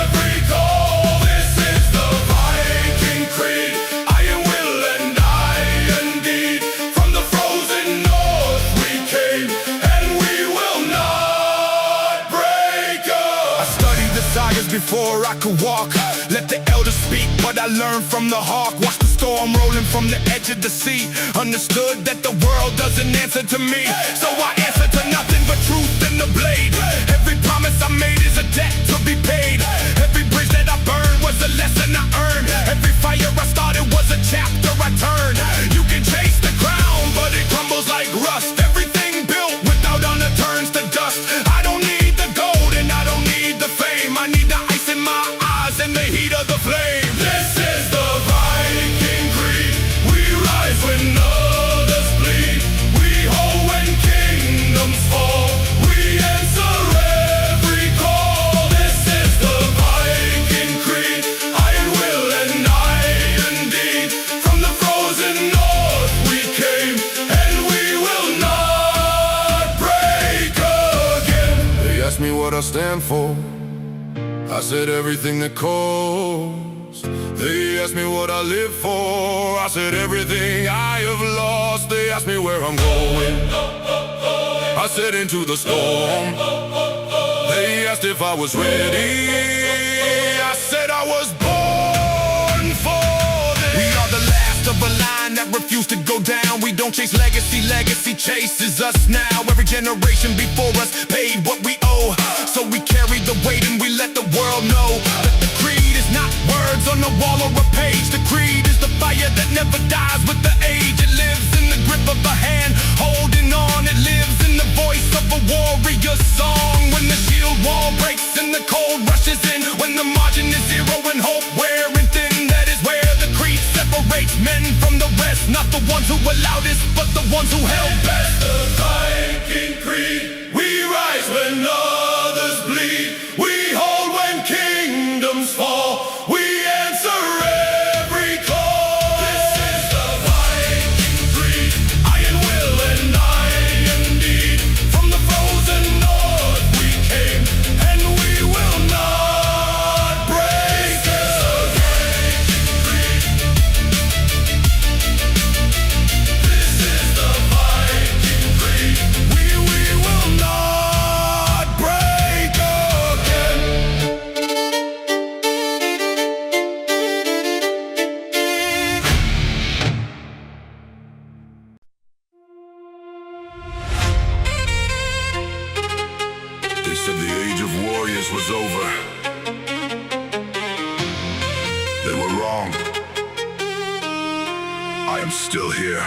every call. This is the Viking Creed. Iron will and iron deed. From the frozen north we came, and we will not break up.
I studied the sagas before I could walk. Let the elders speak what I learned from the hawk. Watch the storm rolling from the edge of the sea. Understood that the world doesn't answer to me, so I answer to nothing but truth and the blade. Every promise I made is a debt to be paid. Every bridge that I burned was a lesson I earned. Every fire I started was a chapter I turned. You can chase the crown, but it crumbles like rust. Everything built without honor turns to dust. I don't need the gold and I don't need the fame. I need the ice in my eyes and the heat of the flame.
This is the Viking Creed. We rise when others bleed. We hold when kingdoms fall. We answer every call. This is the Viking Creed. Iron will and iron deed. From the frozen north we came, and we will not break again.
They asked me what I stand for. I said everything that calls. They asked me what I live for. I said everything I have lost. They asked me where I'm going. I said into the storm. They asked if I was ready. I said I was born for this. We are the last of a line that refuse to go down. We don't chase legacy, legacy chases us now. Every generation before us paid what we owe, so we carry the weight and we let the world know that the creed is not words on a wall or a page. The creed is the fire that never dies with the age. It lives in the grip of a hand holding on. It lives in the voice of a warrior's song. When the shield wall breaks and the cold rushes in, when the margin is zero and hope wearing thin, that is where the creed separates men from the rest. Not the ones who allowed this, but the ones who held best.
The Viking Creed. We rise when others bleed. We hold when kingdoms fall. We answer every call. This is the Viking Creed. Iron will and iron deed. From the frozen north we came, and we will not break. This is the Viking Creed. This is the Viking Creed.
The age of warriors was over. They were wrong. I am still here.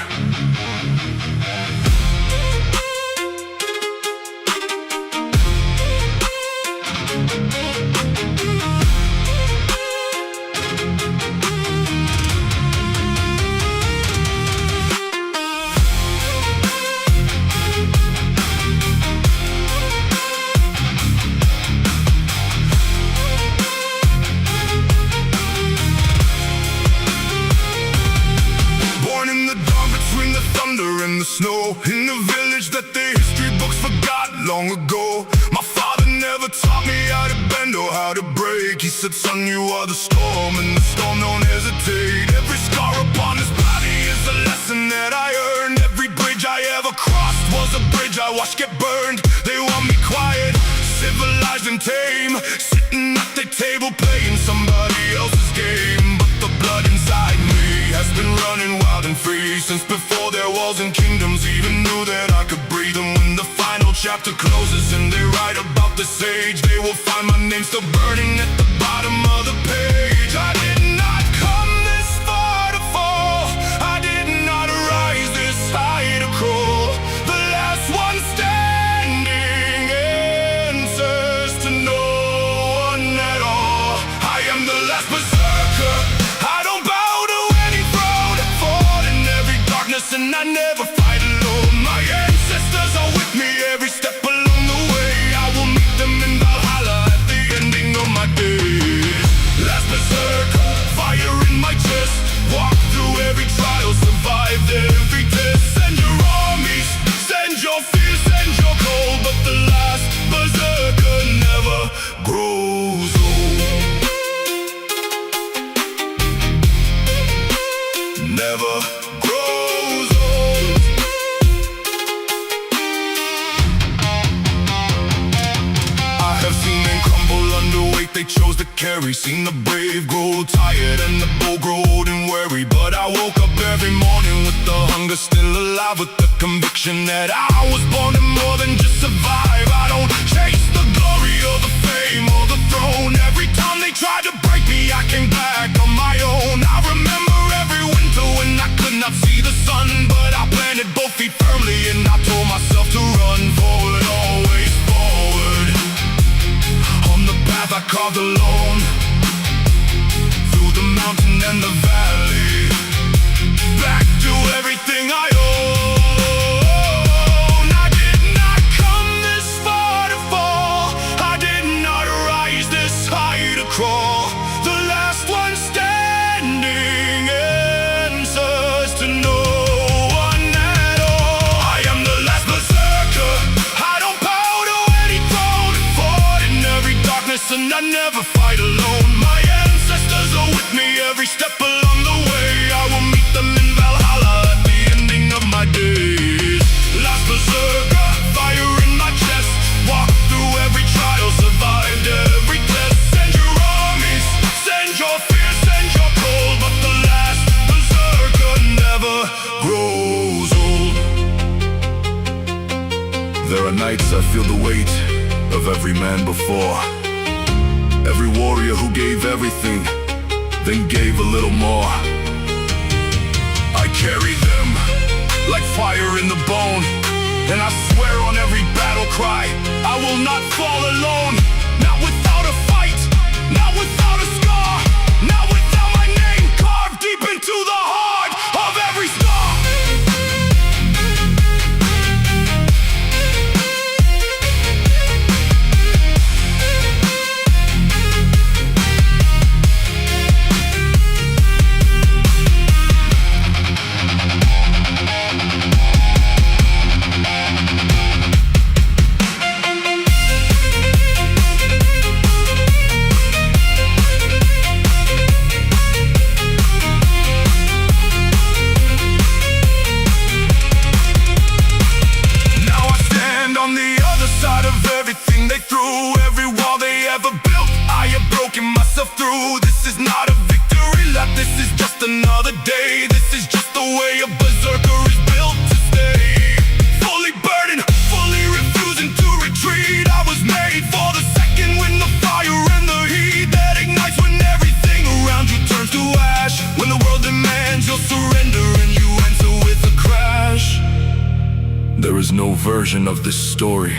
In the snow, in the village that the history books forgot long ago. My father never taught me how to bend or how to break. He said, son, you are the storm, and the storm don't hesitate. Every scar upon his body is a lesson that I earned. Every bridge I ever crossed was a bridge I watched get burned. They want me quiet, civilized and tame, sitting at the table playing somebody else's game. But the blood inside me has been running wild and free since before there walls and kingdoms even knew that I could breathe. And when the final chapter closes and they write about this age, they will find my name still burning at the bottom of the page. I did not come this far to fall. I did not rise this high to crawl. The last one standing answers to no one at all. I am the last berserker. I don't bow to any throne. Fought in every darkness and I never fight alone. My ancestors are with me every step along the way. I will meet them in Valhalla at the ending of my days. Last berserker, fire in my chest. Walk through every trial, survived every test. Send your armies, send your fear, send your cold. But the last berserker never grows old. Never grows old. I have seen men crumble under weight they chose to carry. Seen the brave grow tired and the bold grow old and weary. But I woke up every morning with the hunger still alive, with the conviction that I was born to more than just survive. I don't chase the glory or the fame or the throne. Every time they tried to break me, I came back on my own. I remember every winter when I could not see the sun, but I planted both feet firmly and I told myself to run forward, always forward. On the path I carved alone, through the mountain and the valley, back to everything I own. I did not come this far to fall. I did not rise this high to crawl. The last one standing answers to no one at all. I am the last berserker. I don't bow to any throne. Fought in every darkness and I never fight alone. My ancestors are with me every step along the way. I will meet them in Valhalla at the ending of my days. Last berserker, fire in my chest. Walk through every trial, survived every test. Send your armies, send your fear, send your cold. But the last berserker never grows old. There are nights I feel the weight of every man before. Every warrior who gave everything, then gave a little more. I carry them like fire in the bone, and I swear on every battle cry, I will not fall alone. Not without a fight, not without a scar, not without my name carved deep into the heart of every star. version of this story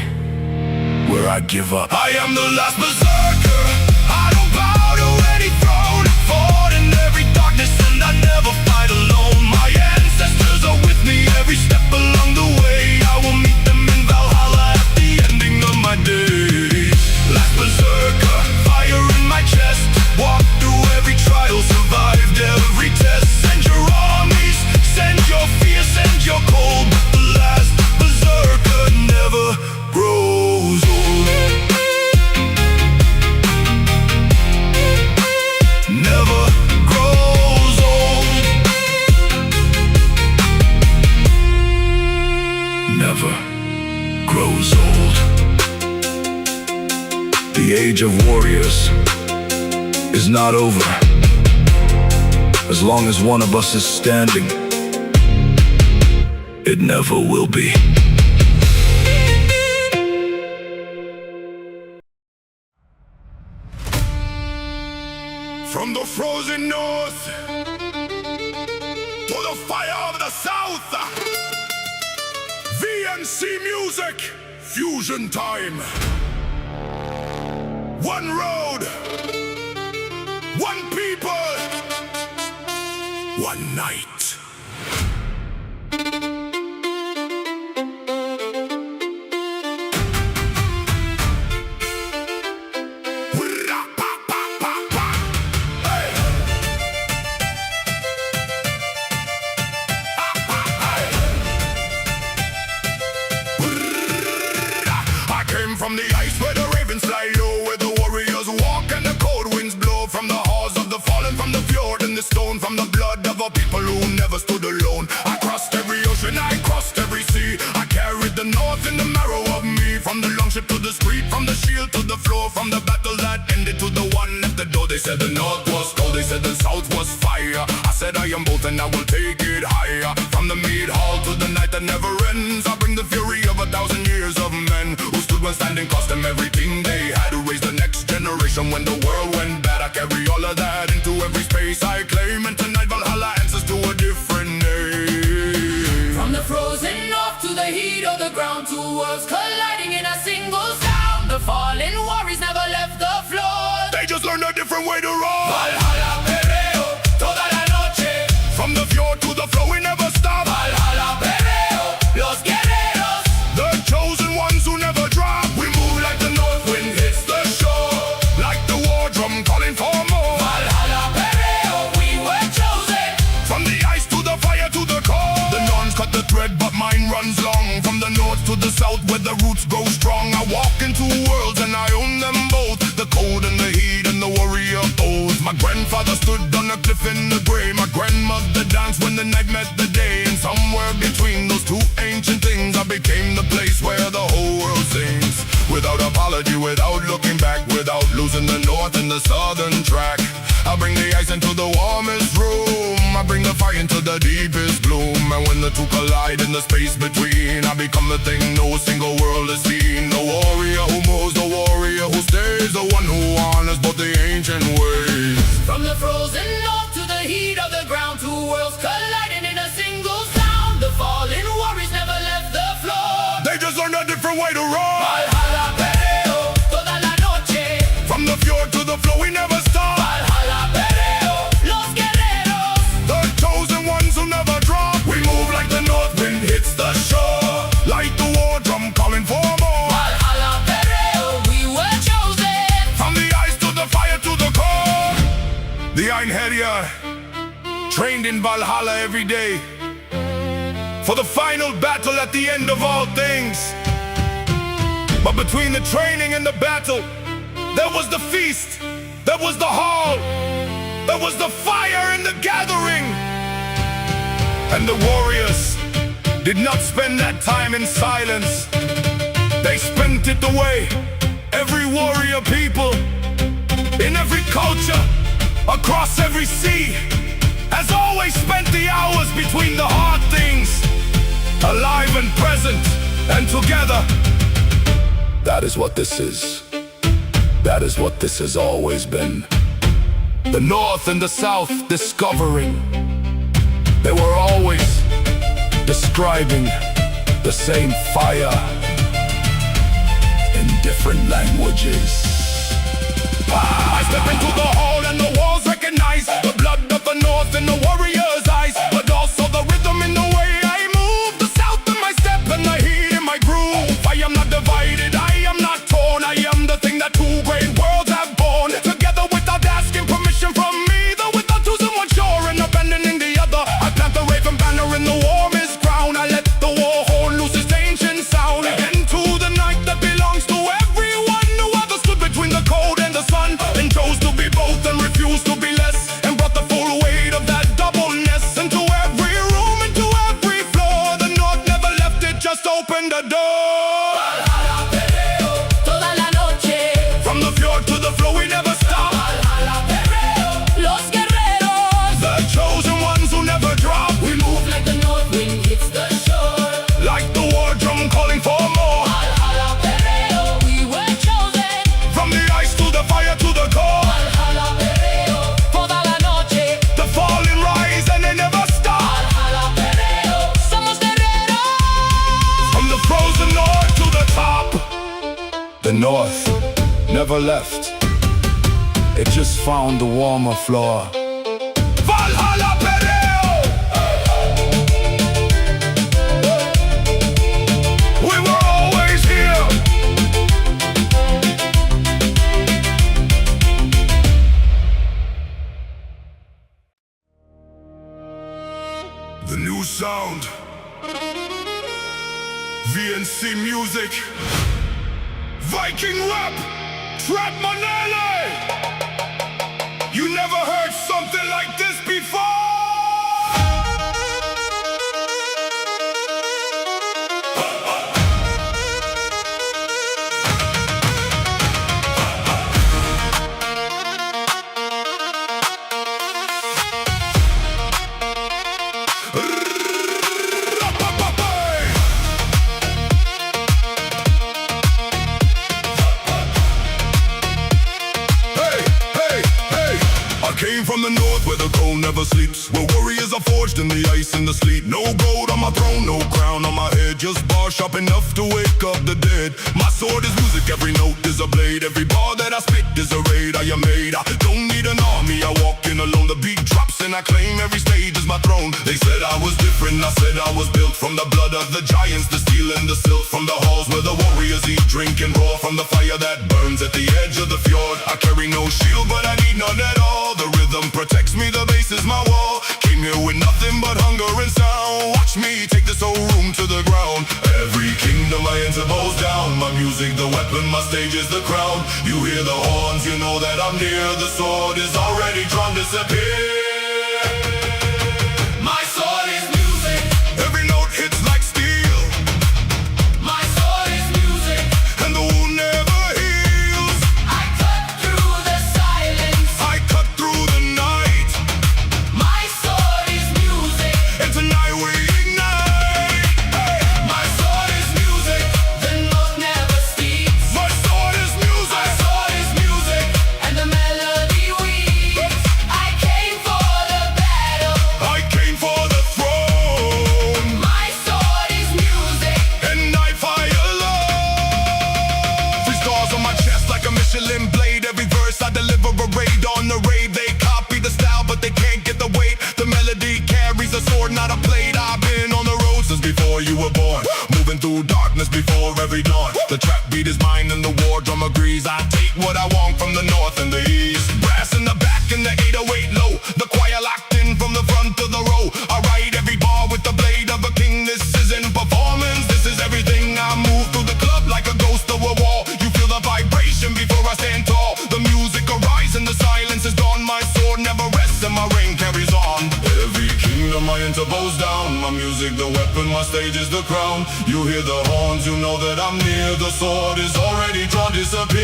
where I give up.
I am the last berserker. I don't bow to any throne. Fought in every darkness and I never fight alone. My ancestors are with me every step along the way. I will meet them in Valhalla at the ending of my days. Last berserker, fire in my chest. Walked through every trial, survived every test. Send your armies, send your fear, send your cold. But the last berserker never grows old. Never grows old. Never grows old. The age of warriors is not over. As long as one of us is standing, it never will be. From the frozen north to the fire of the south, VAndC music, fusion time. One road, one people, one night. From the ice where the ravens fly low, where the warriors walk and the cold winds blow. From the halls of the fallen, from the fjord and the stone, from the blood of a people who never stood alone. I crossed every ocean, I crossed every sea. I carried the north in the marrow of me. From the longship to the street, from the shield to the floor, from the battle that ended to the one at the door. They said the north was cold, they said the south was fire. I said I am both and I will take it higher. From the Mead hall to the night that never ends, I bring the fury of 1,000 years of men who stood when standing, cost them everything they had to raise the next generation. When the world went bad, I carry all of that into every space I claim, and tonight Valhalla answers to a different name.
From the frozen north to the heat of the ground, two worlds colliding in a single sound. The fallen warriors never left the floor.
They just learned a different way to roll.
Valhalla Perreo, toda la noche.
From the fjord to the flow, we never stop.
Valhalla Perreo, los guerreros,
the chosen ones who never drop. We move like the north wind hits the shore, like the war drum calling for more.
Valhalla Perreo, we were chosen.
From the ice to the fire to the core. The norns cut the thread, but mine runs long. From the north to the south, where the roots grow strong. I walk in two worlds and I own them both. The cold and the heat and the warrior oath. My grandfather stood on a cliff in the gray. My grandmother danced when the night met the day. And somewhere between those two ancient things, I became the place where the whole world sings. Without apology, without looking back, without losing the north and the southern track. I bring the ice into the warmest room. I bring the fire into the deepest gloom. And when the two collide in the space between, I become the thing no single world has seen. The warrior who moves, the warrior who stays, the one who honors both the ancient ways.
From the frozen north to the heat of the ground, two worlds colliding in a single sound. The fallen warriors never left the floor.
They just learned a different way to roll.
Valhalla Perreo, toda la noche.
From the fjord to the flow, we never stop.
Valhalla Perreo, los guerreros,
the chosen ones who never drop. We move like the north wind hits the shore, like the war drum calling for more.
Valhalla Perreo, we were chosen.
From the ice to the fire to the core. The Einherjar trained in Valhalla every day for the final battle at the end of all things. But between the training and the battle, there was the feast, there was the hall, there was the fire and the gathering. And the warriors did not spend that time in silence. They spent it away. Every warrior people, in every culture, across every sea, has always spent the hours between the hard things, alive and present and together. That is what this is. That is what this has always been. The north and the south discovering. They were always describing the same fire in different languages. I step into the hall and the walls recognize the blood of the north in the warrior's eyes, but also the rhythm in the way I move, the south in my step and the heat in my groove. I am not divided, I am not torn, I am the thing that two great worlds have born together without asking permission from me, though without choosing one shore and abandoning the other. I plant the raven banner in the warmest ground, I let the war horn loose its ancient sound into the night that belongs to everyone who ever stood between the cold and the sun, and chose to be both and refused to be less, and brought the full weight of that doubleness into every room, into every floor. The north never left, it just opened the door.
Valhalla Perreo, toda la noche.
From the fjord to the floor, we never stop.
Valhalla Perreo, los guerreros.
The chosen ones who never drop.
We move like the north wind hits the shore.
Like the war drum calling for more.
Valhalla Perreo, we were chosen.
From the ice to the fire to the core.
Valhalla Perreo, toda la noche.
The falling rise and they never stop.
Valhalla Perreo, somos guerreros.
From the frozen north to the top. The north never left, it just found the warmer floor. Valhalla Perreo! We were always here. The new sound. VAndC music. Viking rap. Trap Manele. You never heard something like this before. Came from the north where the cold never sleeps, where warriors are forged in the ice and the sleet. No gold on my throne, no crown on my head, just bar sharp enough to wake up the dead. My sword is music, every note is a blade, every bar that I spit is a raid. I am made, I don't need an army, I walk in alone. The beat drops and I claim every stage is my throne. They said I was different, I said I was built from the blood of the giants, the steel and the silt, from the halls where the warriors eat, drink and roar, from the fire that burns at the edge of the fjord. I carry no shield, but I need none at all. The rhythm protects me, the bass is my wall. Came here with nothing but hunger and sound. Watch me take this whole room to the ground. Every kingdom I enter bows down. My music, the weapon, my stage is the crown. You hear the horns, you know that I'm near. The sword is already drawn, disappear.
My sword is music.
Every note hits like steel,
My sword is music.
and the wound never heals.
I cut through the silence.
I cut through the night,
My sword is music.
and tonight we ignite. Hey!
My sword is music. The north never sleeps.
My sword is
My
music.
sword is music. And the melody weaves. I came for the battle.
I came for the throne,
My sword is music.
and I fire love. 3 stars on my chest like a Michelin blade. Every verse I deliver a raid on the raid. They copy the style, but they can't get the weight. The melody carries a sword, not a blade. I've been on the road since before you were born, moving through darkness before every dawn. The trap beat is mine and the war drum agrees. I take what I want from the north and the east. Brass in the back and the 808 low. The choir locked in from the front of the row. I write every bar with the blade of a king. This isn't performance, this is everything. I move through the club like a ghost to a wall. You feel the vibration before I stand tall. The music arises and the silence is gone. My sword never rests and my reign carries on. Every kingdom I enter bows down. My music, the weapon, my stage is the crown. You hear the horns, you know that I'm near. The sword is already drawn, disappear.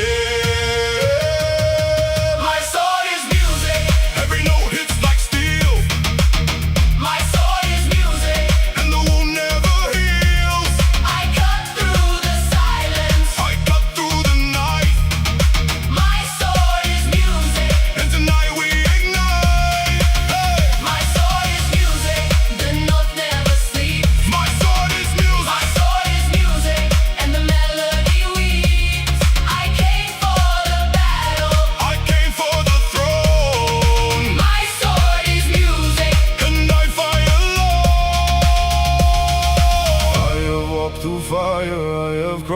My sword is music.
Every note hits like steel,
My sword is music.
and the wound never heals.
I cut through the silence.
I cut through the night,
My sword is music.
and tonight we ignite. Hey!
My sword is music. The north never sleeps.
My sword is music.
My sword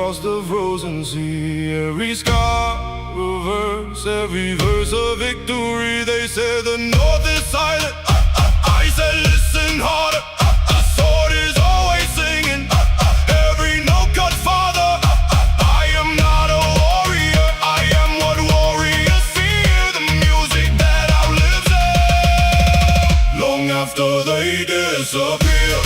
across the frozen sea. Every scar reverse, every verse of victory. They say the north is silent. I said listen harder. The sword is always singing. Every note cuts farther. I am not a warrior. I am what warriors fear. The music that outlives them long after they disappear.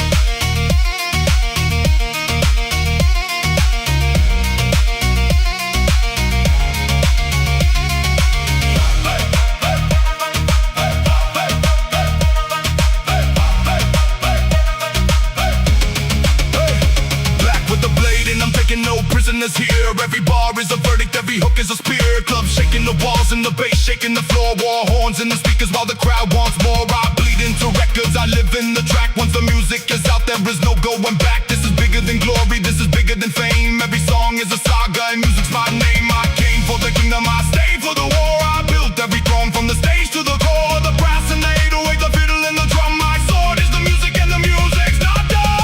Here, every bar is a verdict, every hook is a spear. Club shaking the walls and the bass shaking the floor. War horns in the speakers while the crowd wants more. I bleed into records, I live in the track. Once the music is out, there is no going back. This is bigger than glory, this is bigger than fame. Every song is a saga and music's my name. I came for the kingdom, I stayed for the war. I built every throne from the stage to the core. The brass and the 808, the fiddle and the drum. My sword is the music and the music's not done.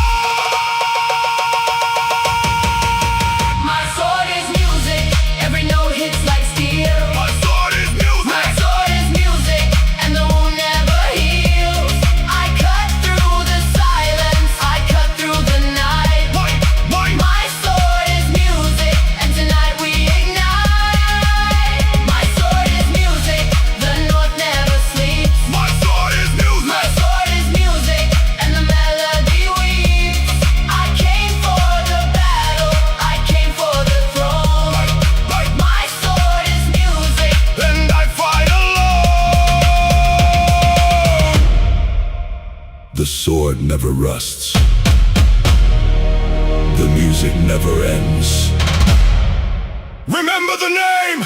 The sword never rusts. The music never ends. Remember the name!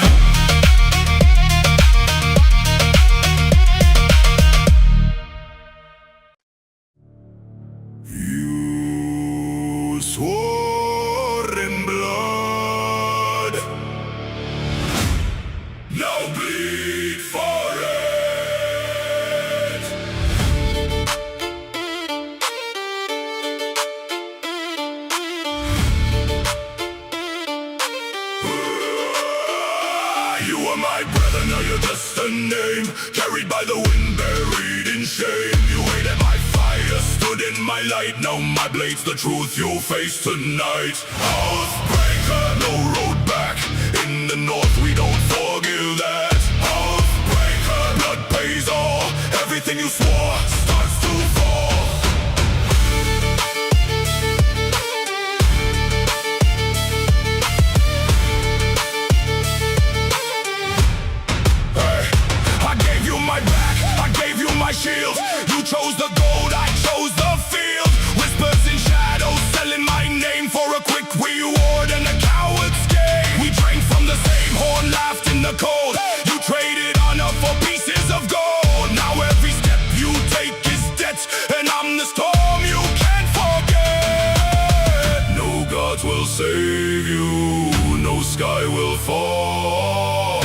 You swore in blood. Now bleed for it. You are my brother, now you're just a name. Carried by the wind, buried in shame. You ate at my fire, stood in my light. Now my blade's the truth you'll face tonight. Oathbreaker, no road back. In the north we don't forgive that. Oathbreaker, blood pays all. Everything you swore starts to fall. My shield, you chose the gold, I chose the field. Whispers in shadows, selling my name for a quick reward and a coward's game. We drank from the same horn, laughed in the cold. You traded honor for pieces of gold. Now every step you take is debt, and I'm the storm you can't forget. No gods will save you, no sky will fall.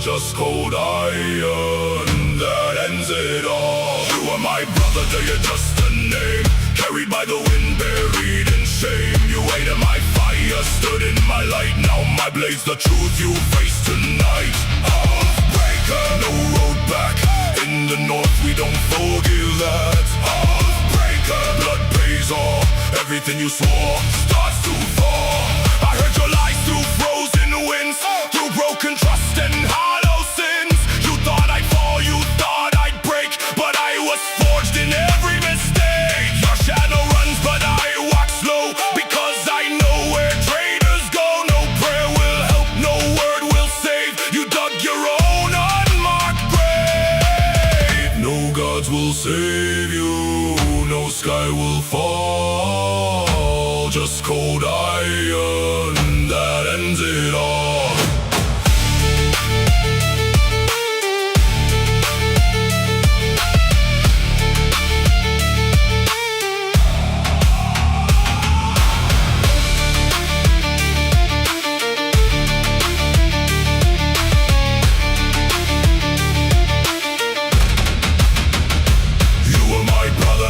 Just cold iron that ends it all. You are my brother, though you're just a name. Carried by the wind, buried in shame. You ate at my fire, stood in my light. Now my blade's the truth you face tonight. Oathbreaker, no road back. In the north we don't forgive that. Oathbreaker, blood pays all. Everything you swore starts to fall. I heard your lies through frozen winds, through broken trust and hollow sins. You thought I'd fall, you thought I'd break, but I was forged in every mistake. Your shadow runs, but I walk slow, because I know where traitors go. No prayer will help, no word will save. You dug your own unmarked grave. No gods will save you, no sky will fall. Just cold iron that ends it all.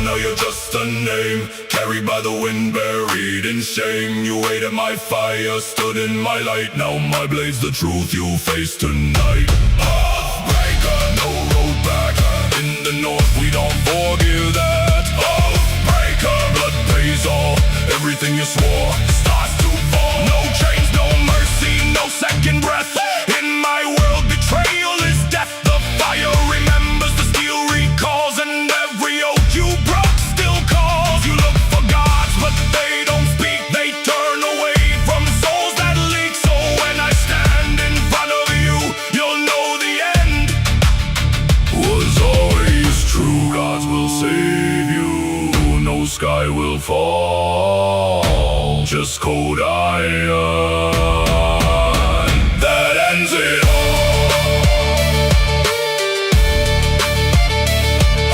Now you're just a name, carried by the wind, buried in shame. You ate waited my fire, stood in my light. Now my blade's the truth you face tonight. Oathbreaker, no road back. In the north we don't forgive that. Oathbreaker, blood pays all. Everything you swore starts to fall. No chains, no mercy, no second breath. In my world betrayal is death. The fire remembers, the steel recalls, and every oath you broke still calls. You look for gods but they don't speak. They turn away from souls that leak. So when I stand in front of you, you'll know the end was always true. Gods will save you, no sky will fall, just cold iron. That ends it all.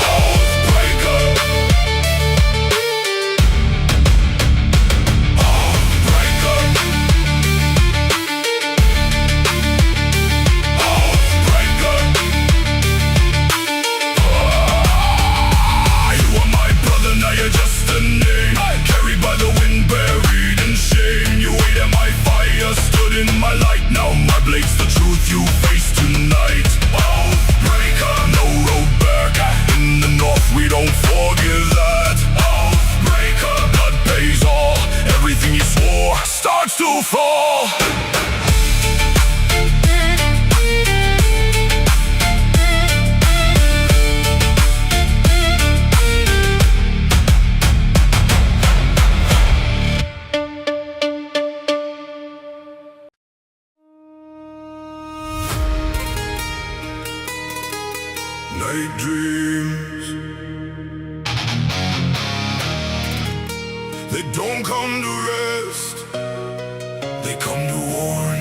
Oathbreaker. Oathbreaker. Oathbreaker. You are my brother, now you're just a name. Carried by the wind, buried in shame. You waited my fire, stood in my light. Now my blade's the truth you face tonight. Oathbreaker, no road back. In the north we don't forgive that. Oathbreaker, blood pays all. Everything you swore starts to fall. Night dreams, they don't come to rest, they come to warn.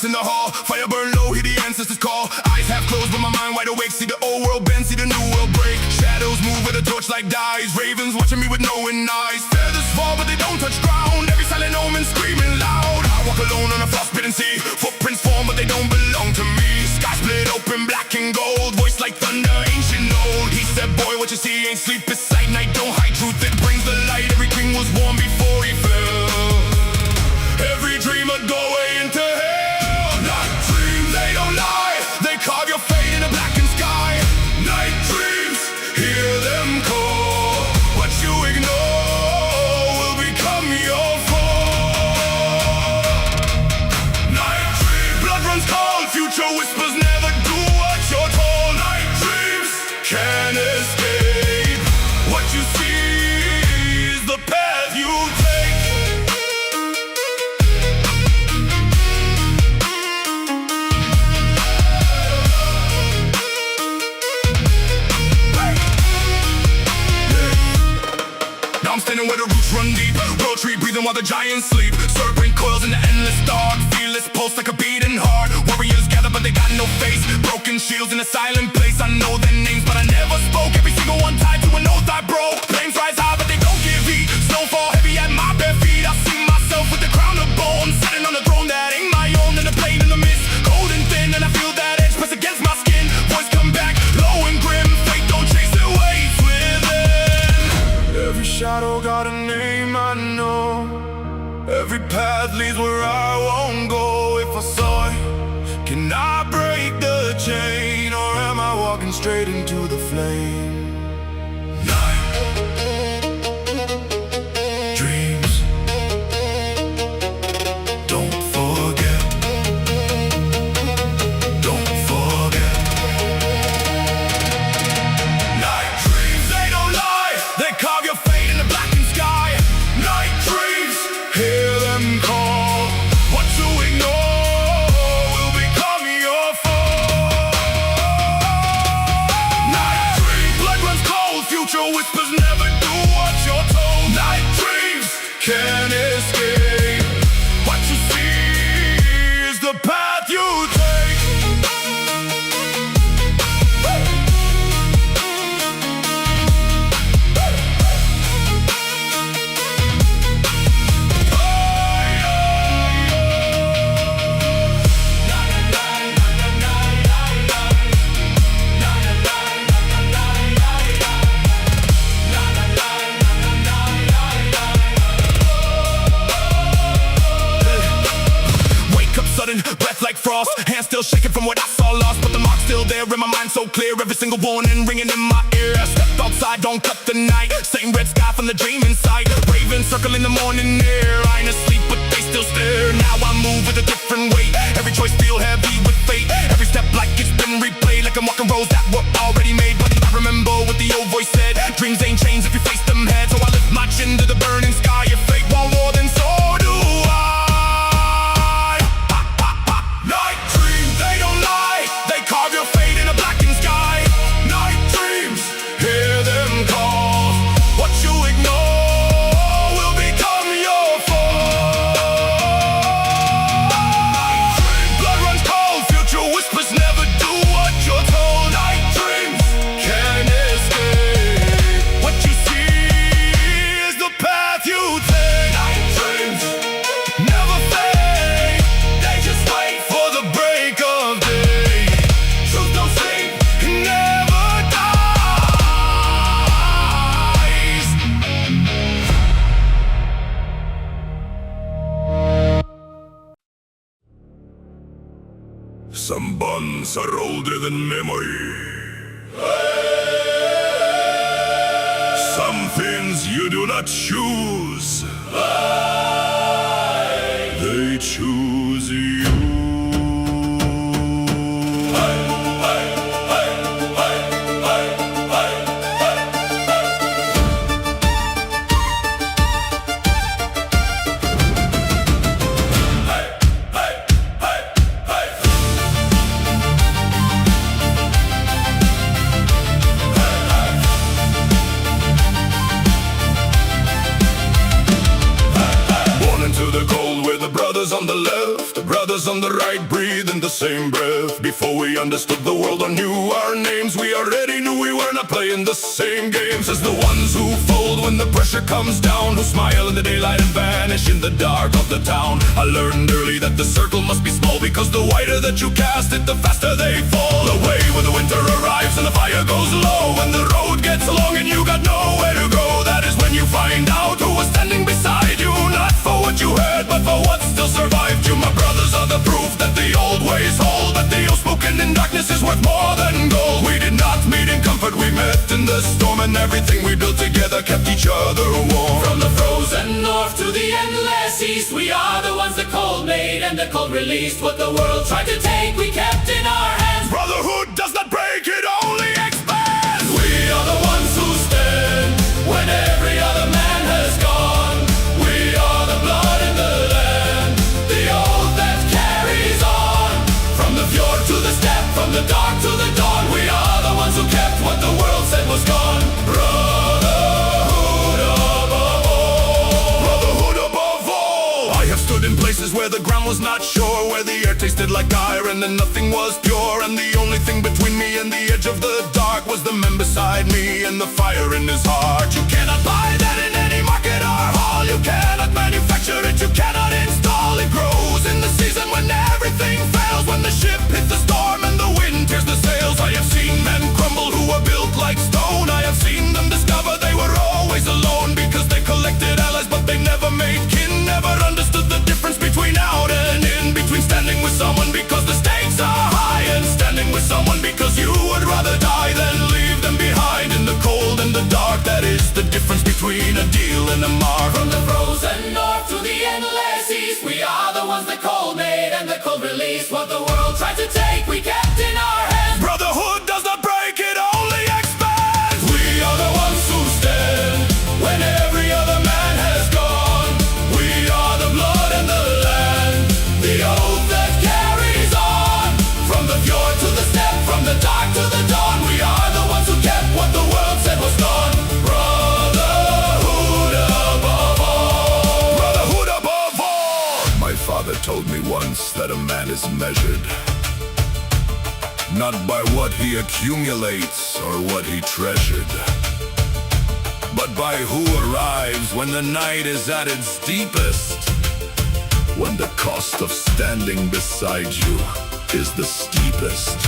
In the hall, fire burn low, hear the ancestors call. Eyes half closed but my mind wide awake. See the old world bend, see the new world break. Shadows move with a torch like dies. Ravens watching me with knowing eyes. Feathers fall but they don't touch ground. Every silent omen screaming loud. I walk alone on a frostbitten sea. Footprints form but they don't belong to me. Sky split open, black and gold. Voice like thunder, ancient old. He said, boy, what you see ain't sleep, it's sight. Night don't hide truth, it brings the light. Every king was born before he fell. Every dream a doorway into hell. They don't lie, they carve your fate in a blackened sky. Night dreams, hear them call. What you ignore will become your fall. Night dreams, blood runs cold. Future whispers never do what you're told. Night dreams can't escape. What you see is the path you take. I'm standing where the roots run deep. World tree breathing while the giants sleep. Serpent coils in the endless dark. Fearless pulse like a beating heart. Warriors gather but they got no face. Broken shields in a silent place. I know their names but I never spoke. Every single one tied to an oath I broke. Flames rise high but they don't give heat. Snowfall heavy at my bare feet. I see myself with the crown of bones. Sitting on the throne that ain't my own. And the blade in the mist, cold and thin. And I feel that edge press against my skin. Voice come back, low and grim. Fate don't chase it, waits within. Every shadow got a name I know. Every path leads where I won't go. If I saw it, can I break the chain? Or am I walking straight into the flame? Night dreams, don't forget. Don't forget. Night dreams, they don't lie. They carve your fate in the blackened sky. Night dreams, hear them call. What you ignore will become your
sudden breath like frost. Hands still shaking from what I saw lost, but the mark's still there in my mind so clear. Every single warning ringing in my ear. I step outside, don't cut the night. Same red sky from the dream inside. Raven circling the morning air. I ain't asleep, but they still stare. Now I move with a different weight. Every choice feel heavy with fate. Every step like it's been replayed. Like I'm walking roads that were already made. But I remember what the old voice said. Dreams ain't changed if you face them head. So I lift my chin to the burning sky. If fate want more, then so do I. Night dreams, they don't lie. They carve your fate in a blackened sky. Night dreams, hear them call. What you ignore will become your fall. Night dreams, blood runs cold. Future whispers never do what you're told. Night dreams can't escape. What you see is the path you take. Night dreams never fade. They just wait for the break of day. Truth don't sleep, it never dies. Some bonds are older than memory. Some things you do not choose. They choose you. Born into the cold where the brothers on the left, the brothers on the right breathe in the same breath. Before we understood the world or knew our names, we already knew we were not playing the same games as the ones who fold when the pressure comes down, who smile in the daylight and vanish in the dark of the town. I learned early that the circle must be small, because the wider that you cast it, the faster they fall away. When the winter arrives and the fire goes low, when the road gets long and you got nowhere to go, that is when you find out who was standing beside you. Not for what you heard, but for what still survived you. My brothers are the proof that the old ways hold, that the old spoken in darkness is worth more than gold. We did not meet in comfort, we met in the storm, and everything we built together kept each other warm.
From the frozen north to the endless east, we are the ones the cold made and the cold released. What the world tried to take, we kept in our hands.
Brotherhood does not break, it only expands.
We are the ones who stand when every other man has gone. We are the blood in the land, the oath that carries on. From the fjord to the steppe, from the dark to the dawn, we are the ones who kept what the world said was gone. Brotherhood above all.
Brotherhood above all. I have stood in places where the ground was not sure, where the air tasted like iron and nothing was pure, and the only thing between me and the edge of the dark was the man beside me and the fire in his heart. You cannot buy that in any market or hall. You cannot manufacture it, you cannot install. It grows in the season when everything fails, when the ship hits the storm and the wind tears the sails. I have seen men crumble who were built like stone. I have seen them discover they were always alone, because they collected allies but they never made kin. Never understood the difference between out and in, between standing with someone because the stakes are high, and standing with someone because you would rather die than leave them behind in the cold and the dark. That is the difference between a deal and a mark.
From the frozen north to the endless east, we are the ones the cold made and the cold released. What the world tried to take, we kept in our hands.
Brotherhood does not break, it only expands.
We are the ones who stand when every other man has gone. We are the blood in the land, the oath that carries on. From the fjord to the steppe, from the dark to the dawn, we are the ones who kept what the world said was gone. Brotherhood above all.
Brotherhood above all. My father told me once that a man is measured not by what he accumulates or what he treasured, but by who arrives when the night is at its deepest, when the cost of standing beside you is the steepest.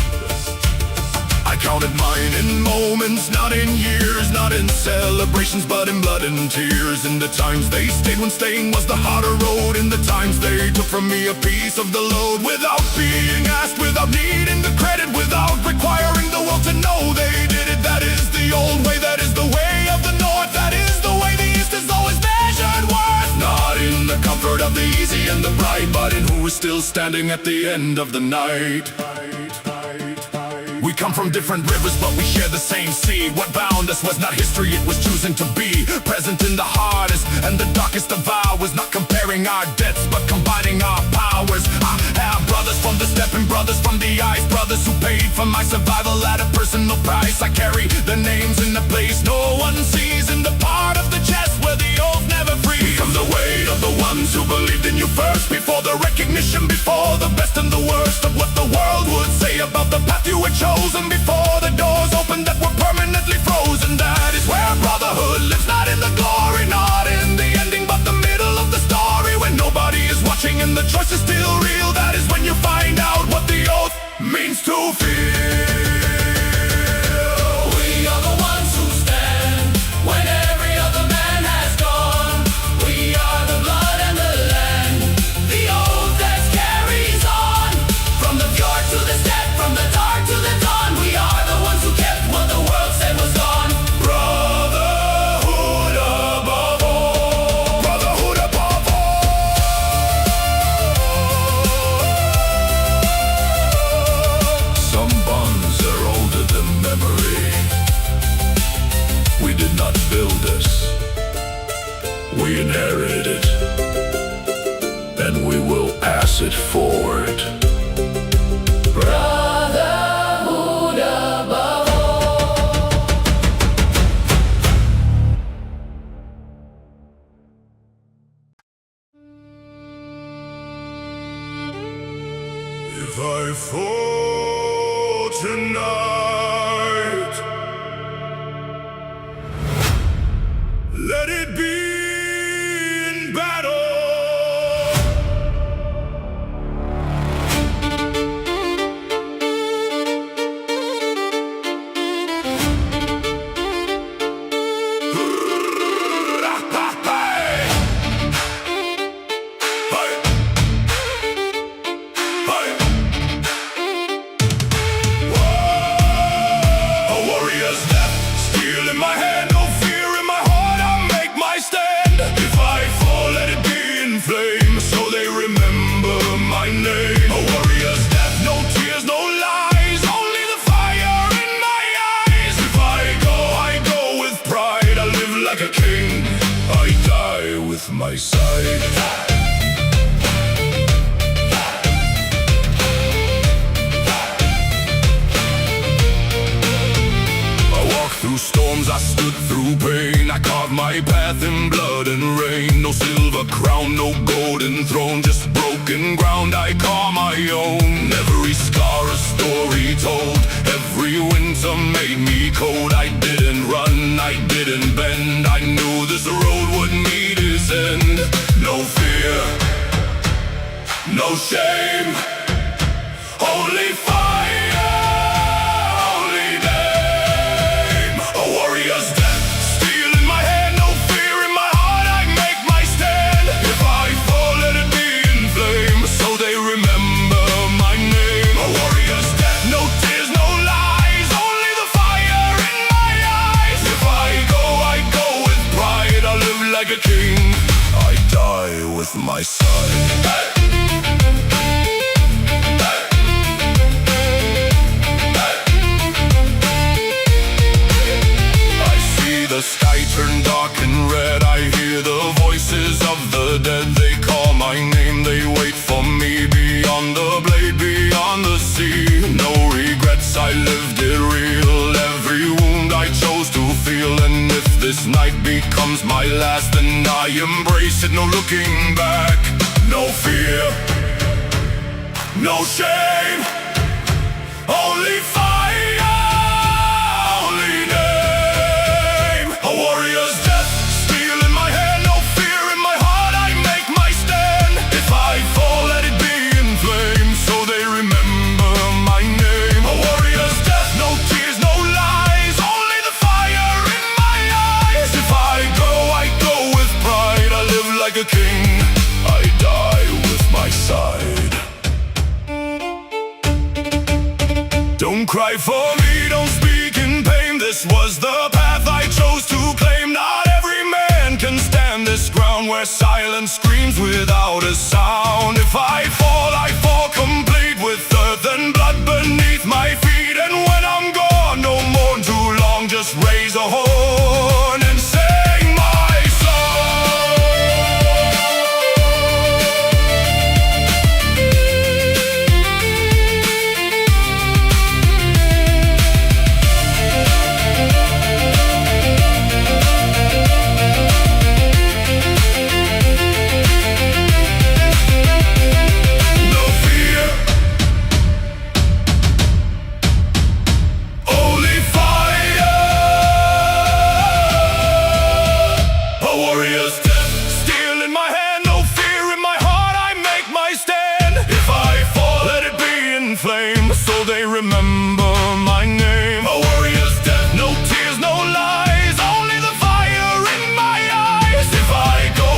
I counted mine in moments, not in years, not in celebrations, but in blood and tears. In the times they stayed when staying was the harder road, in the times they took from me a piece of the load, without being asked, without needing the credit, without requiring the world to know they did it. That is the old way, that is the way of the North, that is the way the East is always measured worth. Not in the comfort of the easy and the bright, but in who is still standing at the end of the night. We come from different rivers, but we share the same sea. What bound us was not history, it was choosing to be present in the hardest and the darkest of hours. Not comparing our debts, but combining our powers. I have brothers from the steppe and brothers from the ice, brothers who paid for my survival at a personal price. I carry the names in the place no one sees, in the part of the chest where the oath never frees. We come the weight of the ones who believed in you first, before the recognition, before the best and the worst of what the world would say about the path you had chosen, before the doors opened that were permanently frozen. That is where brotherhood lives, not in the glory, not in the ending, but the middle of the story, when nobody is watching and the choice is still real. That is when you find out what the oath means to feel. We are the ones who stand when every other man has gone. We are the blood and the land, the oath that carries on, from the fjord to the steppe, from the dark to the dawn. We are the ones who kept what the world said was gone. Brotherhood above all. Brotherhood above all. Some bonds are older than memory. We did not build this, we inherit it, and we will pass it forward. Brotherhood above all. If I fall tonight, let it be in battle. My side. I walked through storms, I stood through pain. I carved my path in blood and rain. No silver crown, no golden throne, just broken ground I call my own. Every scar a story told, every winter made me cold. I didn't run, I didn't bend, I knew this road would meet its end. No fear, no shame, only fire, only name. A warrior's death, steel in my hand, no fear in my heart, I make my stand. If I fall, let it be in flames, so they remember my name. A warrior's death, no tears, no lies, only the fire in my eyes. If I go with pride, I live like a king, I die with my side. Hey! The sky turned dark and red, I hear the voices of the dead. They call my name, they wait for me beyond the blade, beyond the sea. No regrets, I lived it real, every wound I chose to feel. And if this night becomes my last, then I embrace it, no looking back. No fear, no shame, only fire. No tears.
Don't cry for me, don't speak in pain. This was the path I chose to claim. Not every man can stand this ground where silence screams without a sound. If I fall complete with earth and blood beneath my feet. And when I'm gone, no mourn too long, just raise a horn and sing my song. No fear, only fire. A warrior's death, steel in my hand, no fear in my heart, I make my stand. If I fall, let it be in flames, so they remember my name. A warrior's death, no tears, no lies, only the fire in my eyes. If I go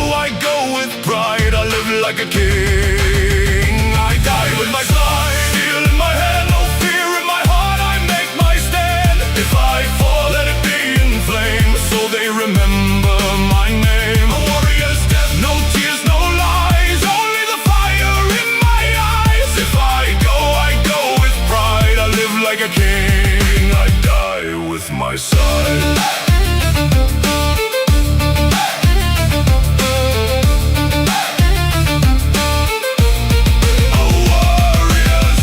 with pride, I live like a king. I die with my side, steel in my hand, no fear in my heart, I make my stand. If I fall, let it be in flames, so they remember my name. A warrior's death, no tears, no lies, only the fire in my eyes. If I go with pride, I live like a king. I die with my side. A warrior's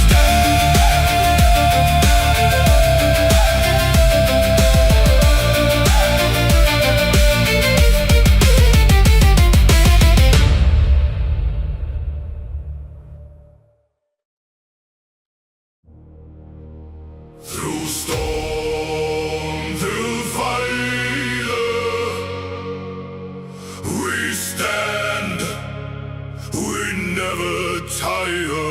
Through storm, through fire, we stand, we never tire.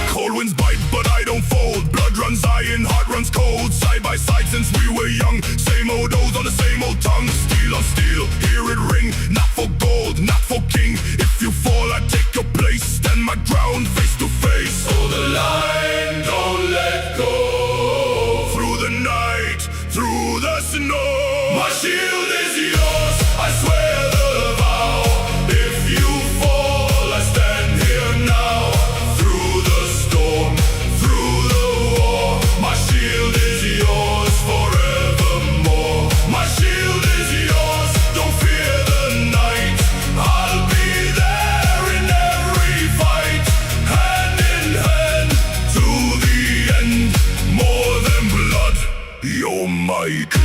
Cold winds bite, but I don't fold. Blood runs iron, heart runs cold. Side by side since we were young. Same old oaths on the same old tongue. Steel on steel, hear it ring. Not for gold, not for king. If you fall, I take your place. Stand my ground, face to face. Hold the line, don't let go. Through the night, through the snow. My shield is yours, I swear the vow. If you fall, I stand here now. Through the storm, through the war. My shield is yours forevermore. My shield is yours, don't fear the night. I'll be there in every fight. Hand in hand to the end. More than blood, you're my kin.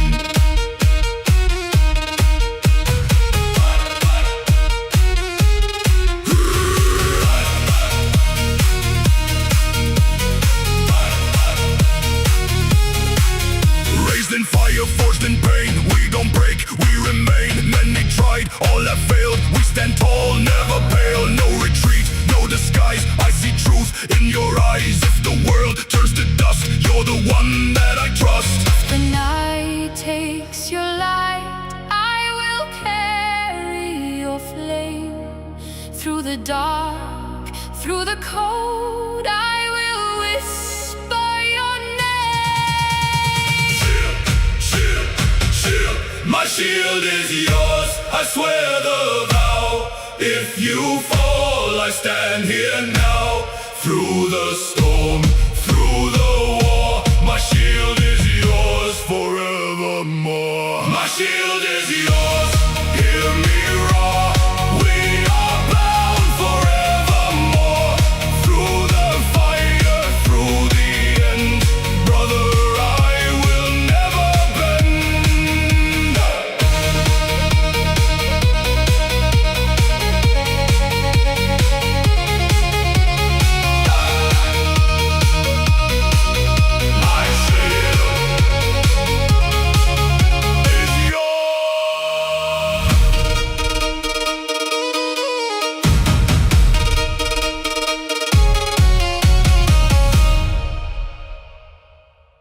Raised in fire, forged in pain. We don't break, we remain. Many tried, all have failed. We stand tall, never pale. No retreat, no disguise. I see truth in your eyes. If the world turns to dust, you're the one that I trust.
The night takes your light, I will carry your flame. Through the dark, through the cold, I will whisper your name.
Shield, my shield is yours, I swear the vow. If you fall, I stand here now. Through the storm.